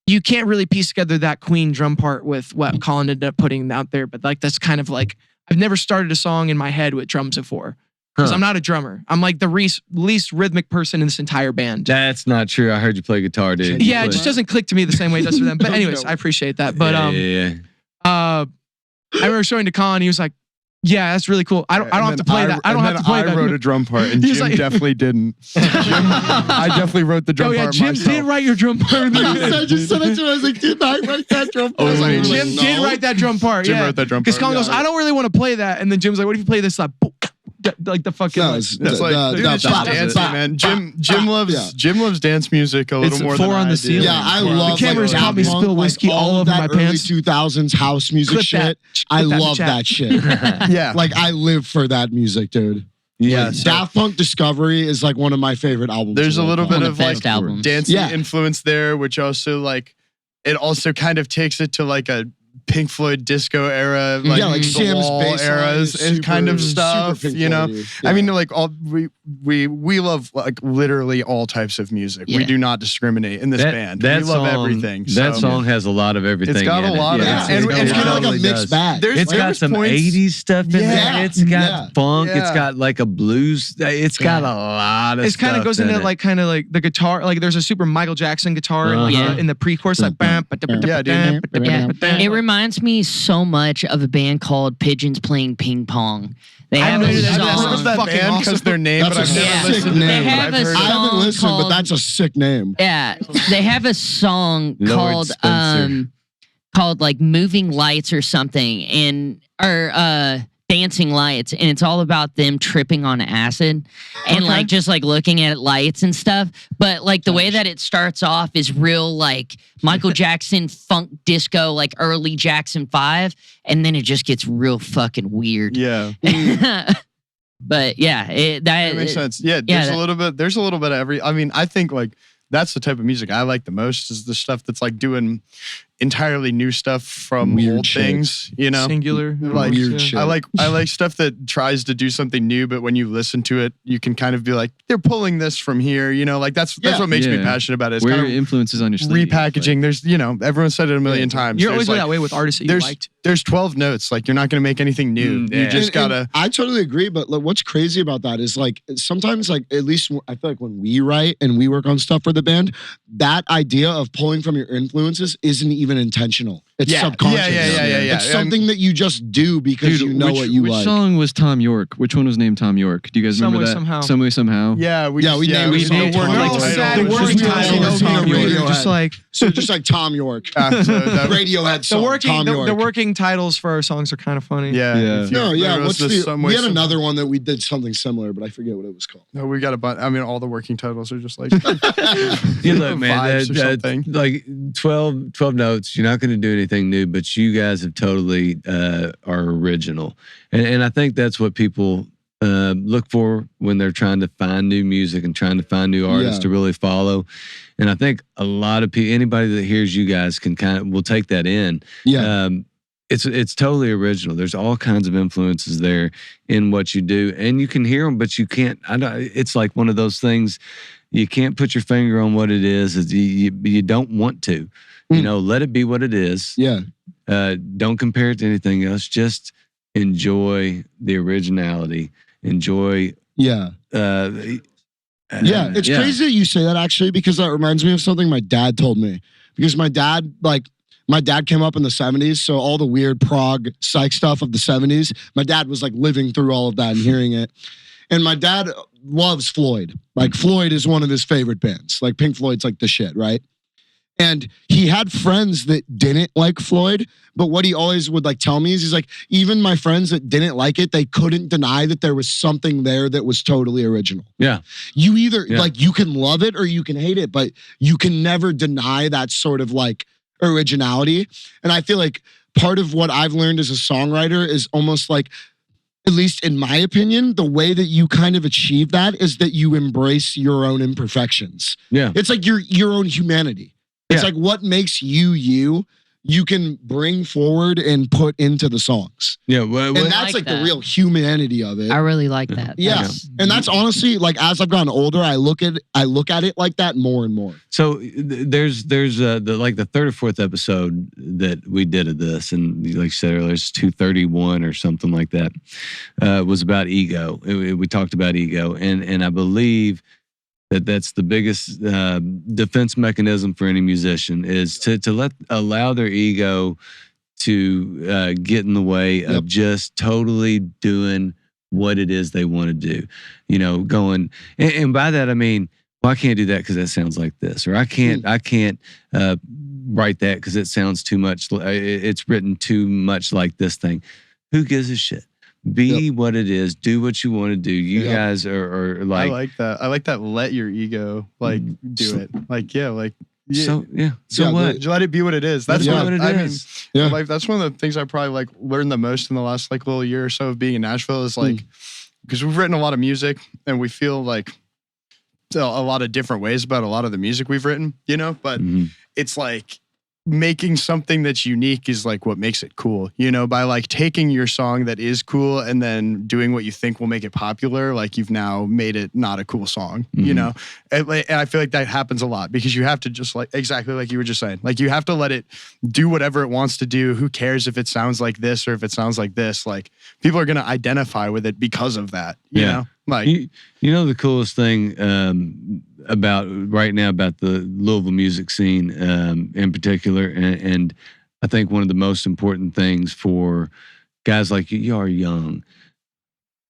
You can't really piece together that Queen drum part with what Colin ended up putting out there, but like that's kind of like I've never started a song in my head with drums before because I'm not a drummer. I'm like the least rhythmic person in this entire band. That's not true. I heard you play guitar, dude. Yeah, it just doesn't click to me the same way it does for them. But anyways, I appreciate that. But yeah. I remember showing to Colin, he was like, "Yeah, that's really cool. I don't have to play that. I don't have to play that." I wrote a drum part, and He's Jim like- definitely didn't. I definitely wrote the drum Oh yeah, part Jim myself. did write your drum part. I just said it to him. I was like, did I write that drum? I was like, Jim Jim did write that drum part. Jim yeah. wrote that drum Because part. Colin goes, "I don't really want to play that," and then Jim's like, "What if you play this like?" like the fucking. No, like, it's It's like, dude, it's just dancing, man. Jim loves dance music a little It's more four than on I the do. ceiling. Yeah, I The love cameras like, caught me Daft Punk, spill whiskey like, all over that my early pants. 2000s house music Clip that. shit. I Clip that in love chat. that shit. Yeah. Like I live for that music, dude. Yeah, Like, so- Daft Punk Discovery is like one of my favorite albums. There's of a all little time. bit One of of the like best albums. dancing Yeah. influence there, which also like it also kind of takes it to like a Pink Floyd disco era, like, yeah, like the Sam's Wall bass eras and kind of stuff, Pink you know. Floyd-y. I Yeah. mean, like all we love like literally all types of music. We Yeah. do not discriminate in this band. That we love song, everything. That so. song has a lot of everything. It's got in a lot it. of Yeah, it. and it's it kind of like totally a mixed does. bag. There's- It's got there's some points- 80s stuff in Yeah, there. It's got yeah. funk. It's Yeah. got like a blues. It's got a lot of It kind of stuff goes in into it. like kind of like the guitar. Like there's a super Michael Jackson guitar in, like, Uh-huh. in the pre-chorus, like bam, Yeah, dude. Yeah, it reminds me so much of a band called Pigeons Playing Ping Pong. They I have know a that- I've that's heard of song. that fucking band awesome. because their name, That's but I've a never sick listened to name. them. They but have I've a heard I of song haven't listened, but called- that's a sick name. Yeah, they have a song Lord called Spencer. called like Moving Lights or something, or Dancing Lights, and it's all about them tripping on acid and like just like looking at lights and stuff. But like the way that it starts off is real like Michael Jackson funk disco, like early Jackson 5, and then it just gets real fucking weird. Yeah, But yeah, that makes sense. Yeah, there's a little bit. There's a little bit of every. I mean, I think like that's the type of music I like the most is the stuff that's like doing entirely new stuff from Weird old shit. things. You know, Singular. Like, Weird shit. I like stuff that tries to do something new, but when you listen to it, you can kind of be like, they're pulling this from here. You know, like that's Yeah. what makes me Yeah. passionate about it. It's Where kind your of influences on your sleeve. repackaging. There's, everyone said it a million times. You're There's always like, that way with artists that you there's liked. there's 12 notes. Like you're not going to make anything new. You yeah. just And gotta. I totally agree, but like, what's crazy about that is like sometimes, like at least I feel like when we write and we work on stuff for the band, that idea of pulling from your influences isn't even intentional. It's Yeah. subconscious. Yeah. It's something that you just do because you know which, what you which like. song was Tom York? Which one was named Tom York? Do you guys remember Some Way, that? Somehow. Some Way, Somehow. Yeah, we named just it the Tom working York. We're all Title. sad. The Because working we all title know is Tom Tom York. York. Just like So just like Tom York. So that- Radiohead the song, Tom York. the working titles for our songs are kind of funny. Yeah. Yeah. if you- No, yeah. there What's was the? Some Way, We had Some- another one that we did something similar, but I forget what it was called. No, we got a bunch. I mean, all the working titles are just like You look, man, vibes or something. like 12 notes. You're not going to do anything new, but you guys have totally are original, and I think that's what people look for when they're trying to find new music and trying to find new artists Yeah. to really follow. And I think a lot of people, anybody that hears you guys, will take that in. Yeah. It's totally original. There's all kinds of influences there in what you do, and you can hear them, but you can't. It's like one of those things. You can't put your finger on what it is. You don't want to. Let it be what it is. Yeah. Don't compare it to anything else. Just enjoy the originality. Enjoy. Yeah. Yeah, it's crazy that you say that actually, because that reminds me of something my dad told me. Because my dad came up in the 70s, so all the weird prog psych stuff of the 70s, my dad was like living through all of that and hearing it. And my dad loves Floyd. Like Floyd is one of his favorite bands. Like Pink Floyd's like the shit, right? And he had friends that didn't like Floyd, but what he always would like tell me is he's like, even my friends that didn't like it, they couldn't deny that there was something there that was totally original. Yeah. You either like you can love it or you can hate it, but you can never deny that sort of like originality. And I feel like part of what I've learned as a songwriter is almost like, at least in my opinion, the way that you kind of achieve that is that you embrace your own imperfections. Yeah. It's like your own humanity. It's like what makes you can bring forward and put into the songs. Yeah. And that's like the real humanity of it. I really like that. Yeah. And that's honestly, like, as I've gotten older, I look at it like that more and more. So there's the third or fourth episode that we did of this, and like you said earlier, it's 231 or something like that. Was about ego. We talked about ego, and I believe that's the biggest defense mechanism for any musician is to allow their ego to get in the way of just totally doing what it is they want to do. Going and by that I mean, well, I can't do that because that sounds like this, or I can't write that because it sounds too much. It's written too much like this thing. Who gives a shit? be what it is. Do what you want to do. You Yep. guys are I like, like that. I like that. Let your ego do it. so Yeah, what? Just let it be what it is. That's Yeah. what it I is. mean. Yeah. Like that's one of the things I probably learned the most in the last little year or so of being in Nashville is because we've written a lot of music and we feel like a lot of different ways about a lot of the music we've written, but Mhm. it's like making something that's unique is like what makes it cool, by like taking your song that is cool and then doing what you think will make it popular. Like you've now made it not a cool song, Mhm. and I feel like that happens a lot because you have to just exactly like you were just saying, like you have to let it do whatever it wants to do. Who cares if it sounds like this or if it sounds like this? Like people are going to identify with it because of that, you know? Like, You know the coolest thing about right now about the Louisville music scene in particular, and I think one of the most important things for guys like you are young.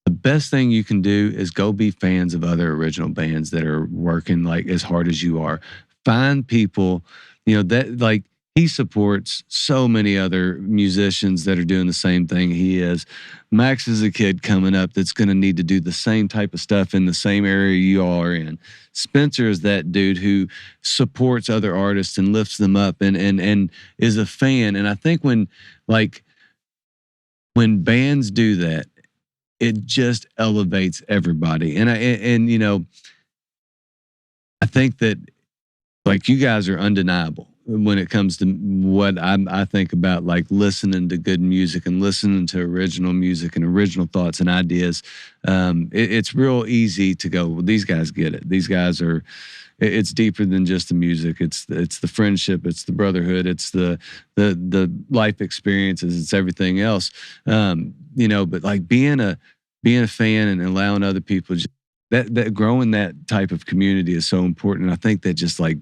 The best thing you can do is go be fans of other original bands that are working like as hard as you are. Find people, that like he supports so many other musicians that are doing the same thing he is. Max is a kid coming up that's going to need to do the same type of stuff in the same area you all are in. Spencer is that dude who supports other artists and lifts them up and is a fan. And I think when bands do that, it just elevates everybody. And I think that like you guys are undeniable when it comes to what I think about like listening to good music and listening to original music and original thoughts and ideas. It's real easy to go, well, these guys get it. These guys are, it's deeper than just the music. It's the friendship. It's the brotherhood. It's the life experiences. It's everything else. But like being a fan and allowing other people that growing that type of community is so important. And I think that just like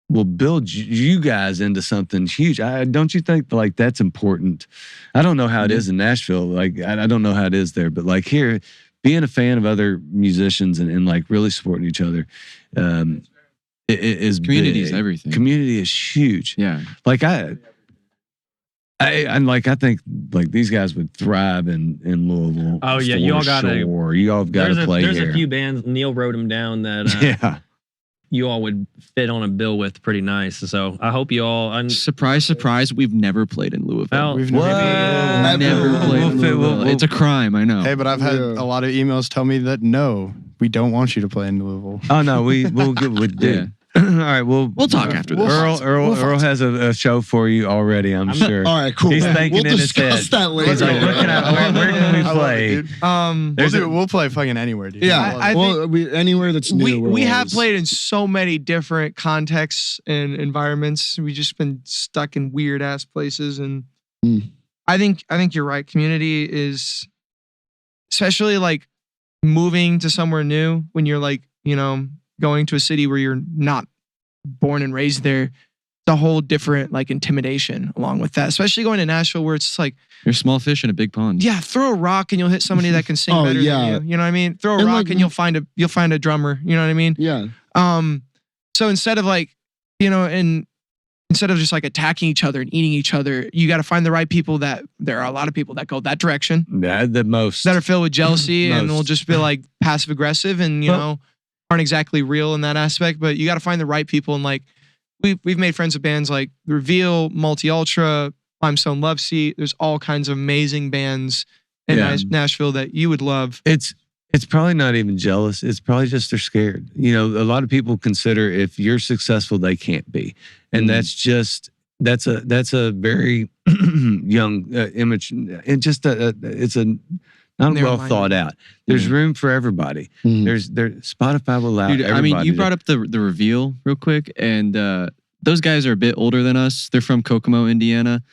will build you guys into something huge. Don't you think like that's important? I don't know how it is in Nashville. Like I don't know how it is there, but like here, being a fan of other musicians and like really supporting each other, is Community big. is everything. Community is huge. Yeah. Like I think like these guys would thrive in Louisville. Oh, yeah, you all gotta- Sure. You all got to play There's here. a few bands. Neil wrote them down that Yeah. you all would fit on a bill with pretty nice. So I hope you all. Surprise, surprise, we've never played in Louisville. Well, we've What? never Never played in Louisville. We'll- It's a crime, I know. Hey, but I've had Yeah. a lot of emails tell me that no, we don't want you to play in Louisville. Oh no, we'll get with Yeah. All right, we'll talk after this. Earl has a show for you already. I'm sure. All right, cool. He's thinking We'll in his discuss head. that later. He's like, looking at where can we I love play? it, dude. We'll play fucking anywhere, dude. Yeah, I think anywhere that's new. we have played in so many different contexts and environments. We've just been stuck in weird ass places, and I think you're right. Community is, especially like moving to somewhere new when you're like going to a city where you're not born and raised there. It's a whole different like intimidation along with that. Especially going to Nashville where it's like, You're a small fish in a big pond. yeah, throw a rock and you'll hit somebody that can sing Oh, better yeah. than you. You know what I mean? Throw a And, rock like, and you'll find a drummer. You know what I mean? Yeah. So instead of like, instead of just like attacking each other and eating each other, you got to find the right people. That there are a lot of people that go that direction Yeah, the most. that are filled with jealousy and Most. will just be like passive aggressive and aren't exactly real in that aspect. But you got to find the right people. And like we've made friends with bands like Reveal, Multi Ultra, Limestone Love Seat. There's all kinds of amazing bands in Yeah. Nashville that you would love. It's probably not even jealous. It's probably just they're scared. A lot of people consider if you're successful, they can't be, and that's a very young image. And just it's a not well Narrow-minded. thought out. There's room for everybody. Spotify will allow Dude, everybody. I mean, you brought up the Reveal real quick, and those guys are a bit older than us. They're from Kokomo, Indiana.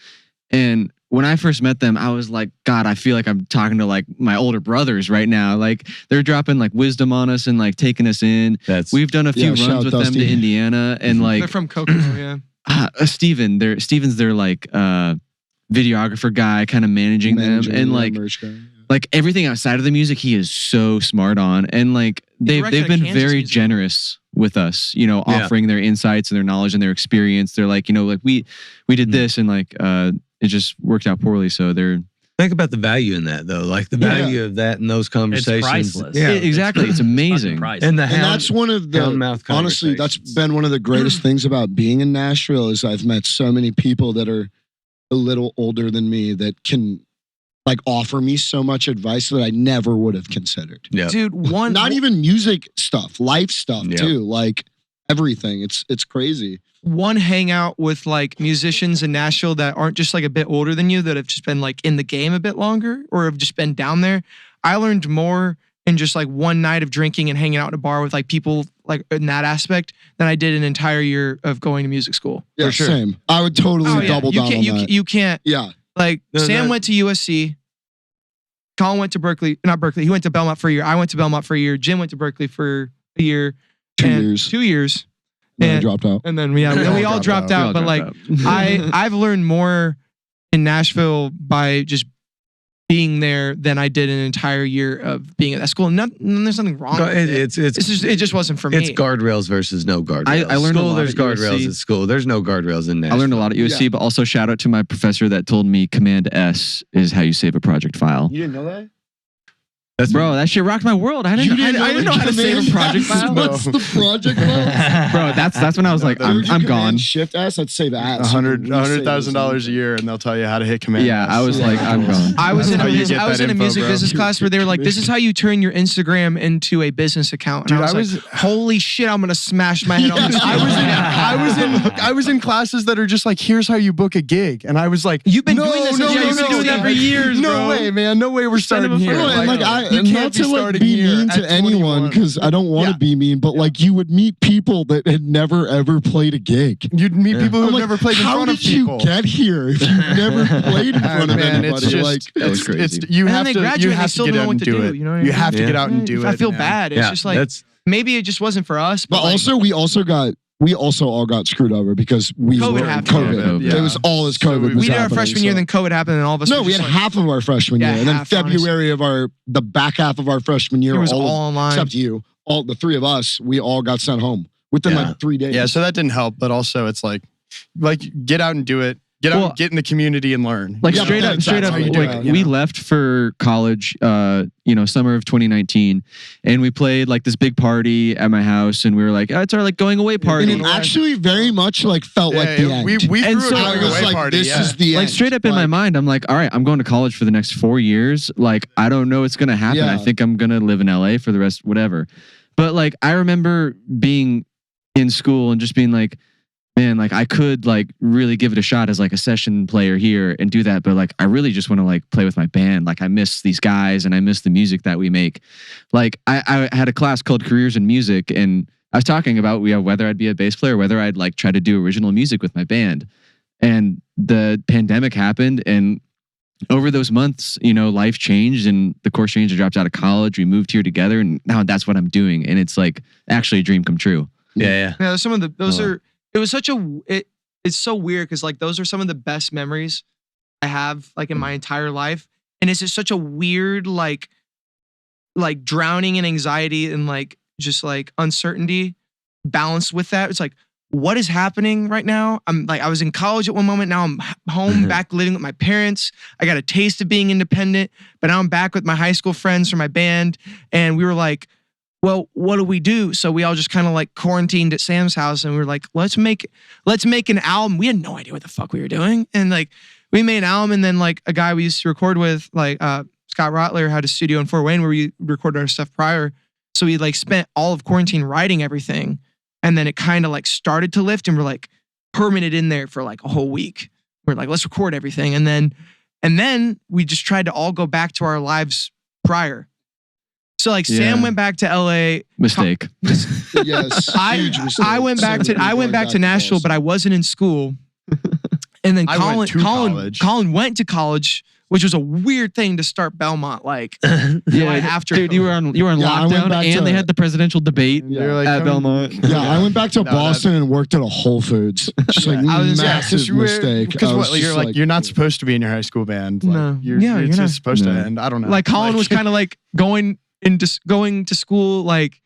And when I first met them, I was like, God, I feel like I'm talking to like my older brothers right now. Like they're dropping like wisdom on us and like taking us in. We've done a few shout runs with them Dusty. to Indiana, and like They're from Kokomo, yeah. Steven's their like videographer guy, kind of managing them, and like merch guy. like everything outside of the music, he is so smart on, and like they've directed been Kansas very music. generous with us, Yeah. offering their insights and their knowledge and their experience. They're like, like we did this, and like it just worked out poorly, so they're Think about the value in that, though. Like the value of that and those conversations. It's priceless. Yeah, exactly. It's amazing. and the And that's one of the mouth honestly, that's conversations. been one of the greatest things about being in Nashville is I've met so many people that are a little older than me that can like offer me so much advice that I never would have considered. Yeah. Dude, Not even music stuff, life stuff Yeah. too. Like everything. It's crazy. one hangout with like musicians in Nashville that aren't just like a bit older than you that have just been like in the game a bit longer or have just been down there. I learned more in just like one night of drinking and hanging out in a bar with like people like in that aspect than I did an entire year of going to music school. Yeah, For sure. same. I would totally double you down can't, on you, that. you can't Yeah. like No, Sam that- went to USC. Colin went to Berkeley, not Berkeley. He went to Belmont for a year. I went to Belmont for a year. Jim went to Berkeley for a year. 2 and- years. 2 years. Then I And- dropped out. And then we all dropped out. But like I've learned more in Nashville by just being there than I did an entire year of being at that school. There's nothing wrong with it. It just wasn't for me. It's guardrails versus no guardrails. I learned a school, lot there's at guardrails USC. at school. There's no guardrails in I Nashville. learned a lot at USC, but also shout out to my professor that told me Command S is how you save a project file. You didn't know that? That's Bro, that shit rocked my world. I didn't know how to save a project file. What's the project file? Bro, that's when I was like, I'm gone. Shift S, I'd save ass. $100,000 a year, and they'll tell you how to hit command. Yeah, S. I was like, I'm gone. I was in That's a, how you mus- get I was that in a info, music bro. business class where they were like, this is how you turn your Instagram into a business account. And Dude, I was like, holy shit, I'm going to smash my head on this. I was in classes that are just like, here's how you book a gig, and I was like, You've been no, doing this no, since no, you've been no, doing that no. for years, No bro. way, man. No way. We're starting here. Bro, and like you and can't not be to like starting be here mean at to anyone 21. because I don't want to Yeah. be mean, but like you would meet people that had never ever played a gig. You'd meet people I'm who've like, never played in how front of did you people. get here if you've never played in front of Man, anybody? it's just like That was it's, crazy. it's you And have then they to graduate you and they have still to get don't know out what and to do do, it. you know what I You mean? have to Yeah. get out and do it. I feel man. bad. It's just like, that's maybe it just wasn't for us. but like, also we also all got screwed over because we COVID were in happened. COVID. Yeah. It was all as So COVID we was we did our happening, freshman year, so- then COVID happened, and all of us. No, were we just had like, half of our freshman Yeah, year, and then half, February of the back half of our freshman year, It was all all online. except you, all the three of us, we all got sent home within Yeah. like 3 days. Yeah, so that didn't help, but also it's like get out and do it. Get out, Well, and get in the community and learn. Like Yeah, straight but up, that's straight how up. you do Like it, you we know? left for college, summer of 2019, and we played like this big party at my house, and we were like, oh, it's our like going away party. And it actually very much like felt like the end. we threw And a so going I was away like, party. this yeah. is the like end. straight up in my Like, mind, I'm like, all right, I'm going to college for the next 4 years. Like, I don't know what's gonna happen. Yeah. I think I'm gonna live in LA for the rest, whatever. But like, I remember being in school and just being like, man, like I could like really give it a shot as like a session player here and do that. But like, I really just want to like play with my band. Like I miss these guys and I miss the music that we make. Like I had a class called Careers in Music, and I was talking about whether I'd be a bass player, whether I'd like try to do original music with my band. And the pandemic happened, and over those months, life changed, and the course changed. I dropped out of college. We moved here together, and now that's what I'm doing. And it's like actually a dream come true. yeah. Yeah, some of those Oh. are. It was such a. It's so weird because like those are some of the best memories I have like in my entire life, and it's just such a weird like drowning in anxiety and like just like uncertainty balanced with that. It's like, what is happening right now? I'm like, I was in college at one moment. Now I'm home, back living with my parents. I got a taste of being independent, but now I'm back with my high school friends from my band, and we were like, well, what do we do? So we all just kind of like quarantined at Sam's house, and we were like, let's make an album. We had no idea what the fuck we were doing. And like, we made an album, and then like a guy we used to record with, like Scott Rotler, had a studio in Fort Wayne where we recorded our stuff prior. So we like spent all of quarantine writing everything. And then it kind of like started to lift, and we're like permanent in there for like a whole week. We're like, let's record everything. And then we just tried to all go back to our lives prior. So like Sam Yeah. went back to LA. Mistake. yes, huge mistake. I went back to Nashville, but I wasn't in school. And then I went to college. Colin went to college, which was a weird thing to start Belmont like. Yeah, after dude, you were on Yeah, I went lockdown, back and to- they had the presidential debate They're like, at come- Belmont. Yeah, I went back to No, Boston and worked at a Whole Foods. Just like I was- yeah, massive mistake. Because I was what, you're just like you're not supposed to be in your high school band. Like, No. you're, Yeah, it's you're not. just supposed No. to end. I don't know. Like Colin was kind of like going to school, like,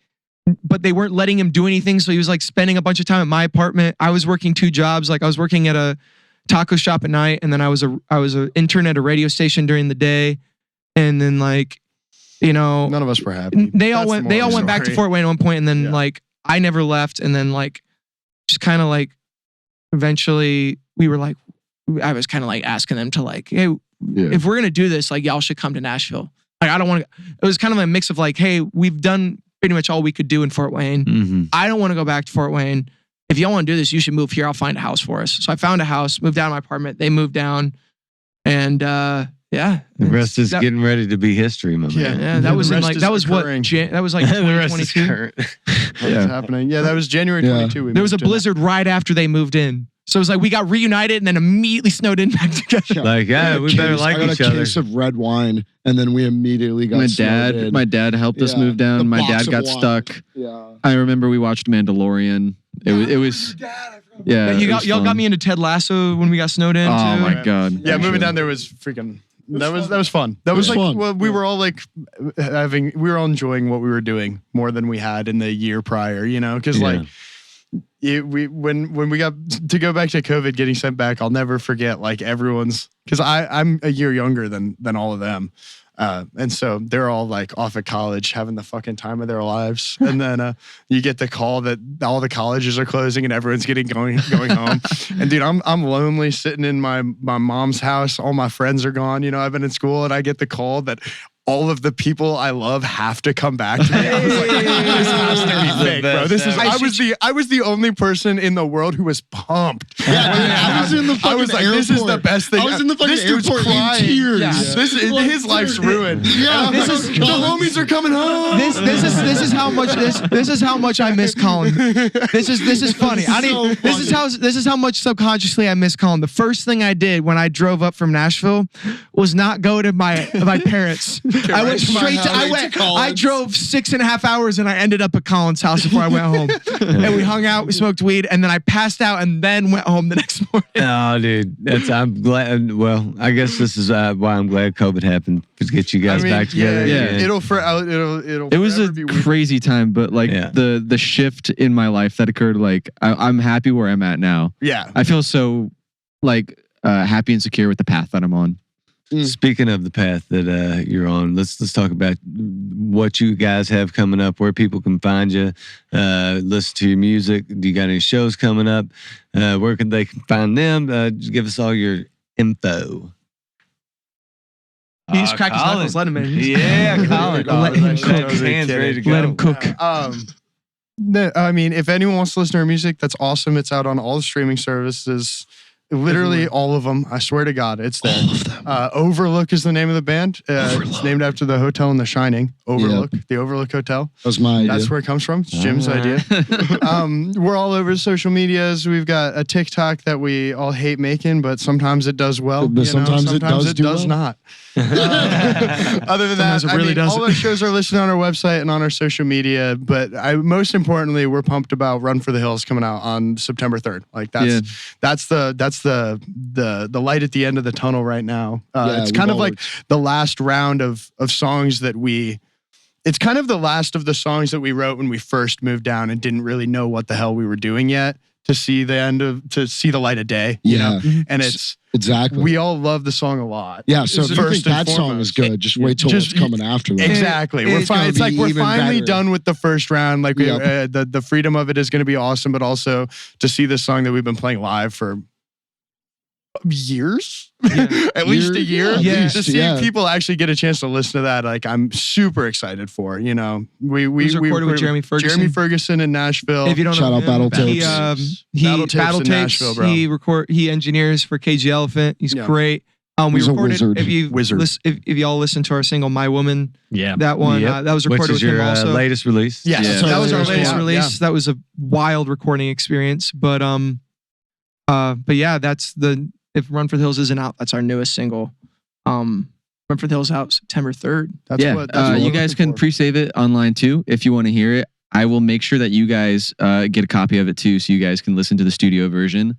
but they weren't letting him do anything. So he was like spending a bunch of time at my apartment. I was working 2 jobs. Like I was working at a taco shop at night, and then I was an intern at a radio station during the day, and then like, None of us were happy. they all went back to Fort Wayne at one point, and then like I never left, and then like just kind of like eventually we were like, I was kind of like asking them to like, hey, if we're gonna do this, like y'all should come to Nashville. Like I don't want to. It was kind of a mix of like, hey, we've done pretty much all we could do in Fort Wayne. Mm-hmm. I don't want to go back to Fort Wayne. If y'all want to do this, you should move here. I'll find a house for us. So I found a house, moved down to my apartment. They moved down, and The rest is getting ready to be history, my man. Yeah, that was in like that was occurring. that was like The rest is 2022. current. What's happening? Yeah, that was January 22. There was a blizzard right after they moved in. So it was like we got reunited and then immediately snowed in back together. Like, we better like each I got a other. case of red wine, and then we immediately got My dad helped us move down. The My box dad of got wine. stuck. Yeah. I remember we watched Mandalorian. It was Yeah, y'all got me into Ted Lasso when we got snowed in. Oh too. my god. Yeah, moving down there was freaking. That was fun. That was like fun. well, we were all like we were all enjoying what we were doing more than we had in the year prior. Because like. When we got to go back to COVID, getting sent back, I'll never forget like everyone's because I'm a year younger than all of them, and so they're all like off at college having the fucking time of their lives, and then you get the call that all the colleges are closing and everyone's going home, and dude, I'm lonely sitting in my mom's house. All my friends are gone. I've been in school, and I get the call that all of the people I love have to come back to me. I was like, this has to be fake, bro. This is. I was the only person in the world who was pumped. I was in the fucking I was like, airport. this is the best thing. I was in the fucking this dude's airport in crying. tears. Yeah. His life's ruined. Yeah, This is- the homies are coming home. This is how much I miss Colin. This is funny. This is how much subconsciously I miss Colin. The first thing I did when I drove up from Nashville was not go to my parents. I went straight to I drove 6.5 hours and I ended up at Colin's house before I went home. And we hung out, we smoked weed, and then I passed out and then went home the next morning. Oh, dude, I'm glad. Well, I guess this is why I'm glad COVID happened to get you guys back together. Yeah, again. it'll. It was a forever be weird. crazy time, but like the shift in my life that occurred, like I'm happy where I'm at now. Yeah. I feel so like happy and secure with the path that I'm on. Speaking of the path that you're on, let's talk about what you guys have coming up, where people can find you, listen to your music. Do you got any shows coming up? Where can they find them? Just give us all your info. He just cracked his knuckles. Let him in. Yeah, Colin. Let him cook. His hands ready to go. Let him cook. I mean, if anyone wants to listen to our music, that's awesome. It's out on all the streaming services. Literally all of them. I swear to God, it's there. All of them. Overlook is the name of the band. It's named after the hotel in The Shining. Overlook, the Overlook Hotel. That was my idea. That's where it comes from. It's Jim's idea. We're all over social medias. We've got a TikTok that we all hate making, but sometimes it does well. But sometimes it does not. Other than that, Sometimes it really doesn't. all our shows are listed on our website and on our social media. But most importantly, we're pumped about Run for the Hills coming out on September 3rd. Like that's the light at the end of the tunnel right now. It's kind of like the last round of songs that it's kind of the last of the songs that we wrote when we first moved down and didn't really know what the hell we were doing yet to see the light of day. You know? And it's exactly. We all love the song a lot. Yeah, so if you think that song is good, just wait till what's coming after that. Exactly. It's like we're finally done with the first round. Like the freedom of it is going to be awesome, but also to see this song that we've been playing live for years, at least a year. To see people actually get a chance to listen to that, like I'm super excited for. We recorded with Jeremy Ferguson. Jeremy Ferguson in Nashville. If you don't Shout know out him, Battletoads. Battle in Tapes. Nashville, bro. He engineers for KG Elephant. He's great. We He's a recorded. wizard. If y'all listen to our single "My Woman," that one that was Which recorded is with him your also. latest release. Yes. That was our latest latest one. release. That was a wild recording experience. But yeah, that's if Run for the Hills isn't out, that's our newest single. Run for the Hills out September 3rd. That's what you guys can pre-save it online too if you want to hear it. I will make sure that you guys get a copy of it too, so you guys can listen to the studio version.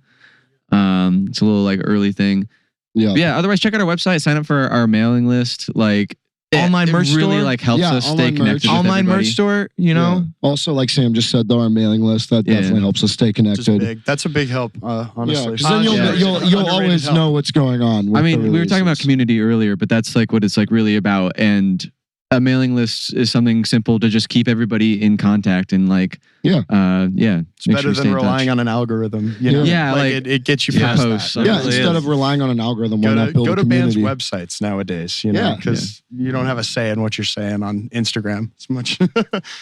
It's a little like early thing. Yeah. Otherwise, check out our website. Sign up for our mailing list. Like online it merch really store. like helps Yeah, us stay online merch. connected. with Online everybody. merch store, you know. Yeah. Also, like Sam just said, though, our mailing list that Yeah. definitely helps us stay Just connected. big. That's a big help, honestly. Yeah, 'cause then you'll, Yeah. you'll Underrated always help. know what's going on. With I mean, the we were talking about releases. community earlier, but that's like what it's like really about. And a mailing list is something simple to just keep everybody in contact and like, Yeah. It's better than relying on an algorithm. You know? Yeah, like like it gets you yeah, past posts. that. Yeah, really instead is. of relying on an algorithm, why not build Go a to bands' community? websites nowadays, you know, Yeah. because you don't have a say in what you're saying on Instagram as much.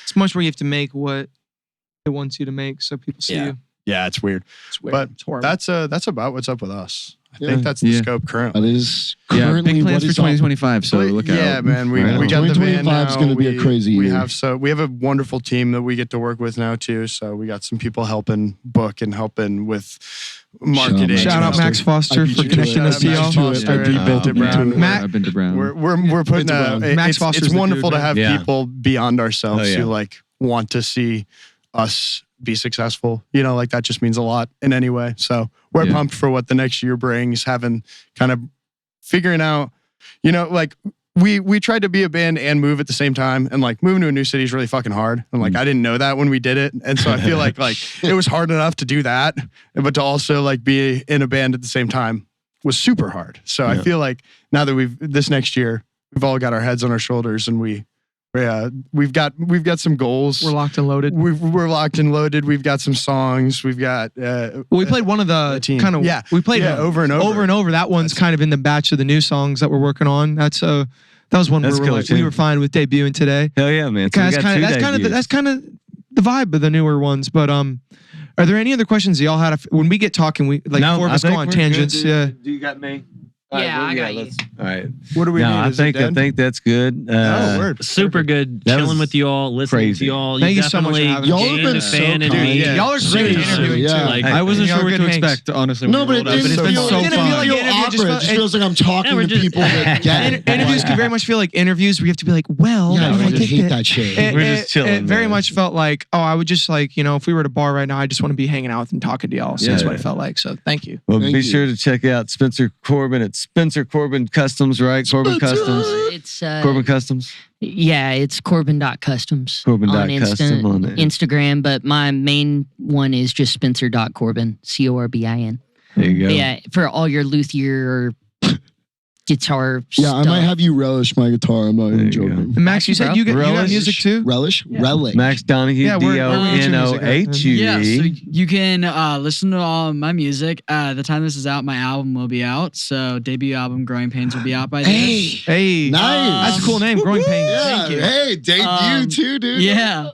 It's much where you have to make what it wants you to make, so people see Yeah. you. Yeah, it's weird. It's weird. But It's horrible. that's about what's up with us. I Yeah. think that's the Yeah. scope currently. That is Yeah, currently big plans what for is up. 2025. So look out. Yeah, man, we Right on. got the band 2025 is now. gonna be a crazy We year. have a wonderful team that we get to work with now too. So we got some people helping book and helping with marketing. Shout out Max Foster I beat for you to connecting it. us to Max y'all. Foster I beat and Bill to to Brown. it. Matt- I've been to Brown. We're putting It's around. Max it's Foster's the wonderful dude, to have man. people beyond ourselves Oh, yeah. who like want to see us be successful. You know, like that just means a lot in any way. So we're Yeah. pumped for what the next year brings, having kind of figuring out, you know, like we tried to be a band and move at the same time, and like moving to a new city is really fucking hard. And like I didn't know that when we did it. And so I feel like it was hard enough to do that, but to also like be in a band at the same time was super hard. So I Yeah. feel like now that this next year, we've all got our heads on our shoulders and we've got some goals. We're locked and loaded. We're locked and loaded. We've got some songs. We've got Well, we played one of the team. kind of Yeah. we played over and over. over and over. That one's kind of in the batch of the new songs that we're working on. That was one That's where cool, we too. were fine with debuting today. Hell yeah, man. So we That's got kind two of debuts. that's kind of the vibe of the newer ones. But are there any other questions y'all had when we get talking? We like No, four of I us go think on we're tangents. good. Yeah. Do you got me? Yeah, I got you. All right. what do we No, need? I Is it dead? think that's good. Oh, word. Super good That chilling was with you all, listening crazy. to y'all. Thank you so much for definitely having us. Y'all have gained been a so fan in kind. me. Yeah. Y'all are great at Seriously, interviewing yeah. too. Like, I wasn't Y'all sure are what good to hangs. expect, honestly. No, when but we it rolled up, didn't it's been feel, so it didn't fun. feel Like, interview just awkward. It felt- just feels like I'm talking It- to people that get it. Interviews Like, can very much feel like interviews where you have to be like, well, yeah, I I get hate that shit. We're just chilling, It very man. much felt like, oh, I would just like, if we were at a bar right now, I just want to be hanging out and talking to y'all. So that's Yeah. what it felt like. So thank you. Well, Thank be you. sure to check out Spencer Corbin at Spencer Corbin Customs, right? Corbin Customs. It's Corbin Customs. yeah, it's Corbin.customs Corbin on Custom on it. Instagram, but my main one is just Spencer.Corbin, Corbin. There you go. Yeah, for all your luthier or guitar Yeah, stuff. I might have you relish my guitar. I'm not There even you go. joking. And Max, you said Bro. you got Relish. music too? Relish? Yeah. Relish. Max Donahue, Yeah, where we get your music at? Donohue. Yeah, so you can listen to all my music. The time this is out, my album will be out. So debut album, Growing Pains, will be out by then. Hey, Nice. that's a cool name, Growing Pains. Yeah. Thank you. Hey, debut too, dude. Yeah.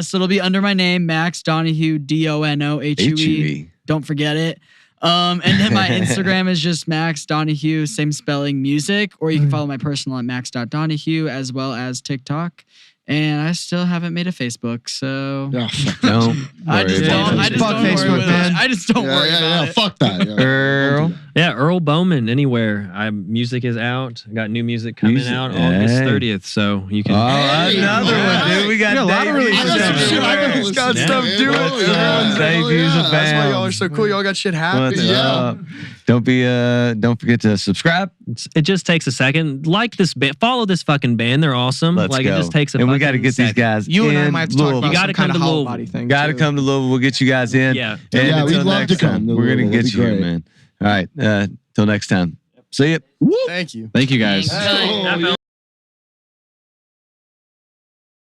So it'll be under my name, Max Donahue, Donohue. Don't forget it. And then my Instagram is just Max Donahue, same spelling, music, or you can follow my personal at max.donahue, as well as TikTok. And I still haven't made a Facebook, so Yeah, fuck Don't I just worry don't. about I it. just Fuck don't worry Facebook, with man. it. I just don't worry about it. Fuck that. Yeah. Earl. Yeah, Earl Bowman, anywhere. Music is out. I got new music coming Music. out August Hey. 30th, so you can. Hey, another one, dude. We got a lot of debuts releases I got some everywhere. shit I gotta listen Got to. stuff man. doing. Oh, yeah. Everyone's debuts Oh, are yeah. That's why y'all are bound. so cool. Y'all got shit What's happening. up? Don't forget to subscribe. It just takes a second. Like this band, follow this fucking band. They're awesome. Let's like go. it just takes a. And we got to fucking get these second. guys. You and I in might have to talk Louisville. about You gotta some kind come of to hollow Louisville. body thing. Got to too. come to Louisville. We'll get you guys in. Yeah. And Yeah, we'd until love to next come time, to we're gonna Louisville. get That'd you be here, great. man. All right. Till next time. See ya. Thank you. Thank you guys. Thanks. Oh, That yeah.